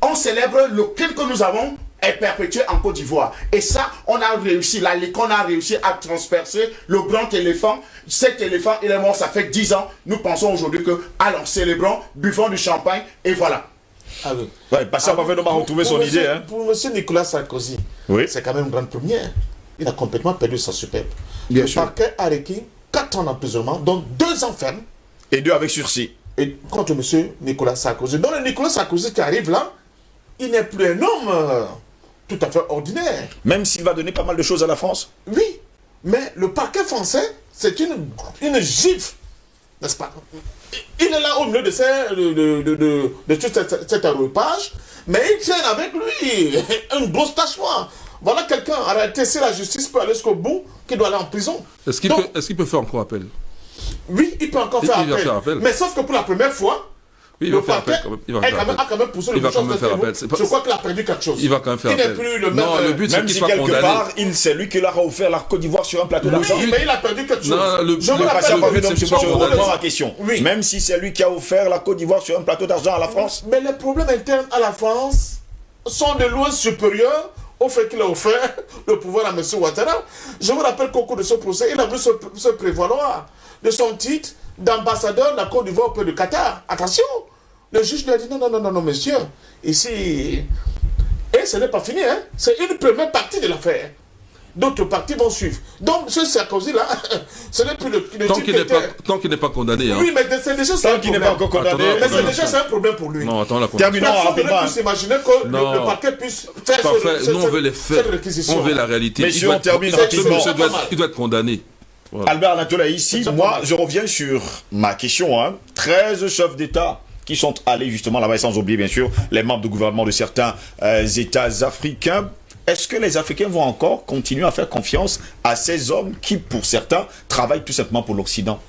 on célèbre le crime que nous avons est perpétué en Côte d'Ivoire. Et ça, on a réussi, la Licorne a réussi à transpercer le grand éléphant. Cet éléphant, il est mort, ça fait 10 ans. Nous pensons aujourd'hui que, allons, célébrons, buvons du champagne, et voilà. Ah oui. Ouais, parce qu'on va retrouver son idée. Pour M. Nicolas Sarkozy, c'est quand même une grande première. Il a complètement perdu sa superbe. Bien le sûr. parquet a requis 4 ans d'emprisonnement, dont 2 ans ferme. Et 2 avec sursis. Et contre M. Nicolas Sarkozy. Donc le Nicolas Sarkozy qui arrive là, il n'est plus un homme tout à fait ordinaire. Même s'il va donner pas mal de choses à la France. Oui, mais le parquet français, c'est une gifle, n'est-ce pas? Il est là au milieu de tout cet aéropage, mais il tient avec lui une grosse tâche noire. Voilà quelqu'un, en réalité, si la justice peut aller jusqu'au bout, qui doit aller en prison. Est-ce qu'il peut faire encore appel? Oui, il peut encore faire appel. Mais sauf que pour la première fois, oui, le parquet a quand même poussé le bouchon de Je crois qu'il a perdu quelque chose. Il va quand même faire appel. Il n'est plus le même. Non, le but, même si quelque part, c'est lui qui leur a offert la Côte d'Ivoire sur un plateau d'argent. Oui, mais il a perdu quelque chose. Non, je me rappelle ma question. Oui. Même si c'est lui qui a offert la Côte d'Ivoire sur un plateau d'argent à la France. Mais les problèmes internes à la France sont de loin supérieurs au fait qu'il a offert le pouvoir à M. Ouattara. Je me rappelle qu'au cours de ce procès, il a voulu se prévaloir de son titre d'ambassadeur de la Côte d'Ivoire auprès du Qatar. Attention, le juge lui a dit non, monsieur, ici, et ce n'est pas fini, hein. C'est une première partie de l'affaire. D'autres parties vont suivre. Donc, ce Sarkozy-là, ce n'est plus le tant qu'il n'est pas condamné. Hein. Oui, mais c'est déjà ça. Tant qu'il n'est pas encore condamné. Mais c'est déjà un problème pour lui. Non, attends, la terminons rapidement. Personne ne peut s'imaginer que le parquet puisse faire nous, on veut les faits. On veut la réalité. Mais si on termine rapidement, il doit être condamné. Voilà. Albert Anatola, ici, moi, je reviens sur ma question. 13 chefs d'État qui sont allés justement là-bas, sans oublier bien sûr les membres du gouvernement de certains États africains. Est-ce que les Africains vont encore continuer à faire confiance à ces hommes qui, pour certains, travaillent tout simplement pour l'Occident?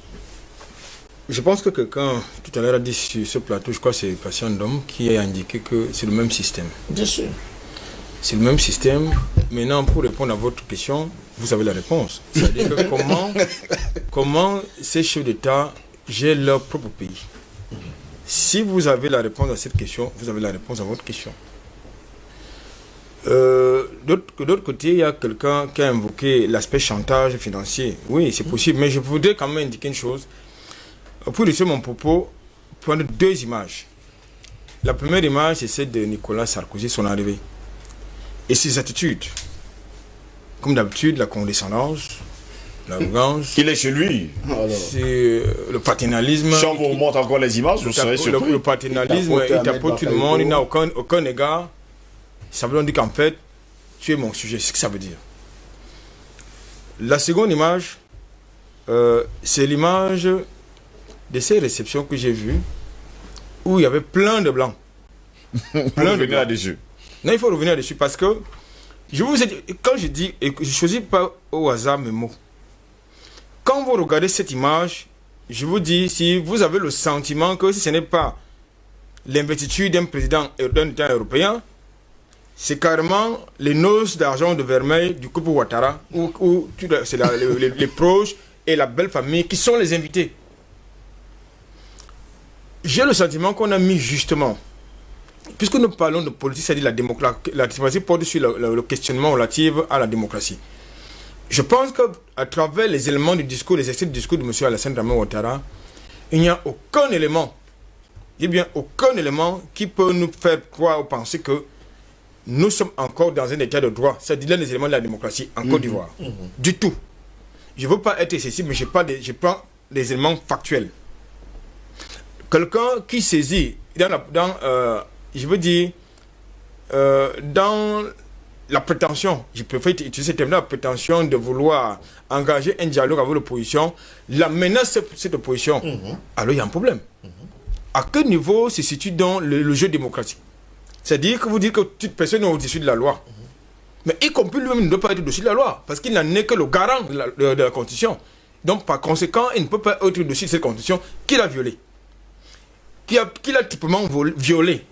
Je pense que quelqu'un, tout à l'heure, a dit sur ce plateau, je crois que c'est Patient Dom, qui a indiqué que c'est le même système. Bien sûr. C'est le même système. Maintenant, pour répondre à votre question, vous avez la réponse. C'est-à-dire que comment ces chefs d'État gèrent leur propre pays. Si vous avez la réponse à cette question, vous avez la réponse à votre question. De l'autre côté, il y a quelqu'un qui a invoqué l'aspect chantage financier. Oui, c'est possible, mais je voudrais quand même indiquer une chose. Pour réussir mon propos, prendre deux images. La première image, c'est celle de Nicolas Sarkozy, son arrivée. Et ses attitudes. Comme d'habitude, la condescendance, l'arrogance. Il est chez lui. C'est le paternalisme. Si on vous remonte encore les images, vous serez surpris. Le paternalisme, il tapote tout le monde, il n'a aucun égard. Ça veut dire qu'en fait, tu es mon sujet. C'est ce que ça veut dire. La seconde image, c'est l'image de ces réceptions que j'ai vues où il y avait plein de blancs. Plein de blancs là-dessus. Non, il faut revenir là-dessus parce que je vous ai dit, quand je dis, et je ne choisis pas au hasard mes mots, quand vous regardez cette image, je vous dis, si vous avez le sentiment que si ce n'est pas l'investiture d'un président d'un État européen, c'est carrément les noces d'argent de vermeil du couple Ouattara, où c'est les proches et la belle famille qui sont les invités. J'ai le sentiment qu'on a mis justement, puisque nous parlons de politique, c'est-à-dire la diplomatie porte sur le questionnement relatif à la démocratie. Je pense qu'à travers les éléments du discours, les extraits du discours de M. Alassane Dramane Ouattara, il n'y a aucun élément, aucun élément qui peut nous faire croire ou penser que nous sommes encore dans un état de droit, c'est-à-dire l'un des éléments de la démocratie en Côte d'Ivoire. Du tout. Je ne veux pas être excessif, mais je prends des éléments factuels. Quelqu'un qui saisit dans la prétention, je préfère utiliser ce terme, la prétention de vouloir engager un dialogue avec l'opposition, la menace cette opposition, alors il y a un problème. À quel niveau se situe dans le jeu démocratique? C'est-à-dire que vous dites que toute personne est au-dessus de la loi. Mais y compris lui-même ne doit pas être au-dessus de la loi, parce qu'il n'en est que le garant de la Constitution. Donc par conséquent, il ne peut pas être au-dessus de cette Constitution qu'il a violée. Qu'il a typiquement violé,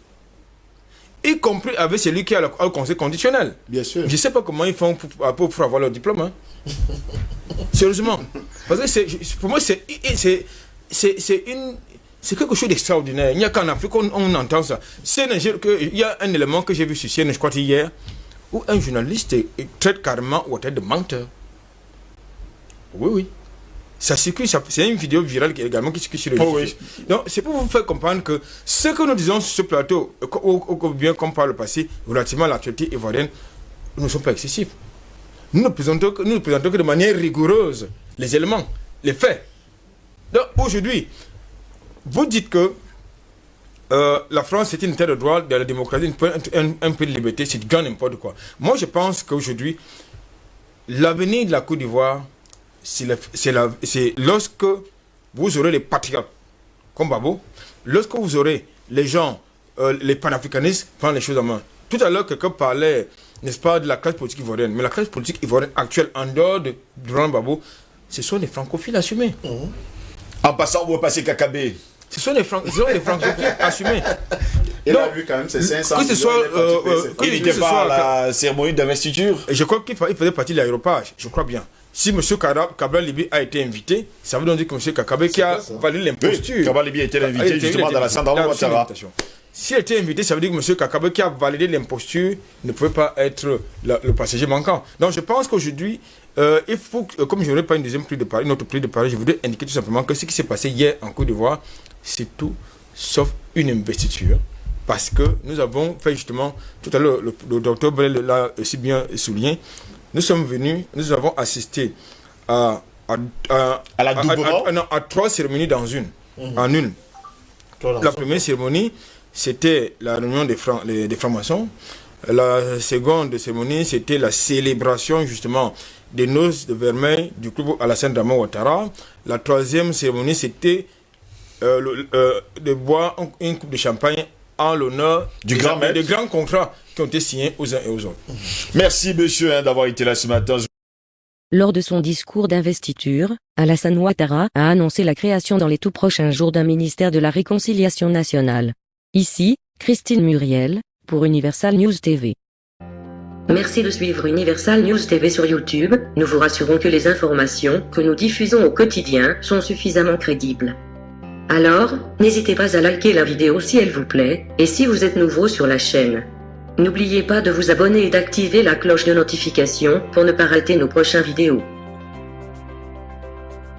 y compris avec celui qui a le Conseil constitutionnel. Bien sûr. Je ne sais pas comment ils font pour avoir leur diplôme. Hein. Sérieusement. Parce que pour moi, c'est quelque chose d'extraordinaire. Il n'y a qu'en Afrique qu'on entend ça. Il y a un élément que j'ai vu sur CNN, je crois hier, où un journaliste traite carrément Ouattara de menteur. Oui. Ça circule, c'est une vidéo virale également qui circule sur le réseau. Oui. Donc, c'est pour vous faire comprendre que ce que nous disons sur ce plateau, bien comme par le passé, relativement à l'actualité ivoirienne, nous ne sommes pas excessifs. Nous ne présentons que de manière rigoureuse les éléments, les faits. Donc, aujourd'hui, vous dites que la France est une état de droit, de la démocratie, un peu de liberté, c'est du grand n'importe quoi. Moi, je pense qu'aujourd'hui, l'avenir de la Côte d'Ivoire, c'est lorsque vous aurez les patriotes comme Babo, lorsque vous aurez les gens, les panafricanistes, prendre les choses en main. Tout à l'heure, quelqu'un parlait, n'est-ce pas, de la classe politique ivoirienne. Mais la classe politique ivoirienne actuelle, en dehors de Laurent Gbagbo, ce sont les francophiles assumés. En passant, vous repassez Kakabé. Ce sont les francophiles assumés. Il a vu quand même ces 500 que ce soit, il n'était pas à la cérémonie d'investiture. Je crois qu'il faisait partie de l'aéropage, je crois bien. Si M. Cabral Libi a été invité, ça veut donc dire que M. Kakabé qui a validé l'imposture. Oui, Cabral Libi a été invité justement dans la salle d'Alassane Ouattara. S'il a été invité, ça veut dire que M. Kakabé qui a validé l'imposture ne pouvait pas être le passager manquant. Donc je pense qu'aujourd'hui, il faut, comme je n'aurai pas une autre prise de parole, je voudrais indiquer tout simplement que ce qui s'est passé hier en Côte d'Ivoire, c'est tout sauf une investiture. Parce que nous avons fait justement, tout à l'heure, le docteur Brel l'a aussi bien souligné, nous avons assisté à 3 cérémonies en une. La première cérémonie, c'était la réunion des francs-maçons. La seconde cérémonie, c'était la célébration justement des noces de vermeil du club Alassane Dramane Ouattara. La troisième cérémonie, c'était de boire une coupe de champagne en l'honneur des grands contrats qui ont été signés aux uns et aux autres. Merci monsieur d'avoir été là ce matin. Lors de son discours d'investiture, Alassane Ouattara a annoncé la création dans les tout prochains jours d'un ministère de la Réconciliation nationale. Ici, Christine Muriel, pour Universal News TV. Merci de suivre Universal News TV sur YouTube. Nous vous rassurons que les informations que nous diffusons au quotidien sont suffisamment crédibles. Alors, n'hésitez pas à liker la vidéo si elle vous plaît, et si vous êtes nouveau sur la chaîne. N'oubliez pas de vous abonner et d'activer la cloche de notification pour ne pas rater nos prochaines vidéos.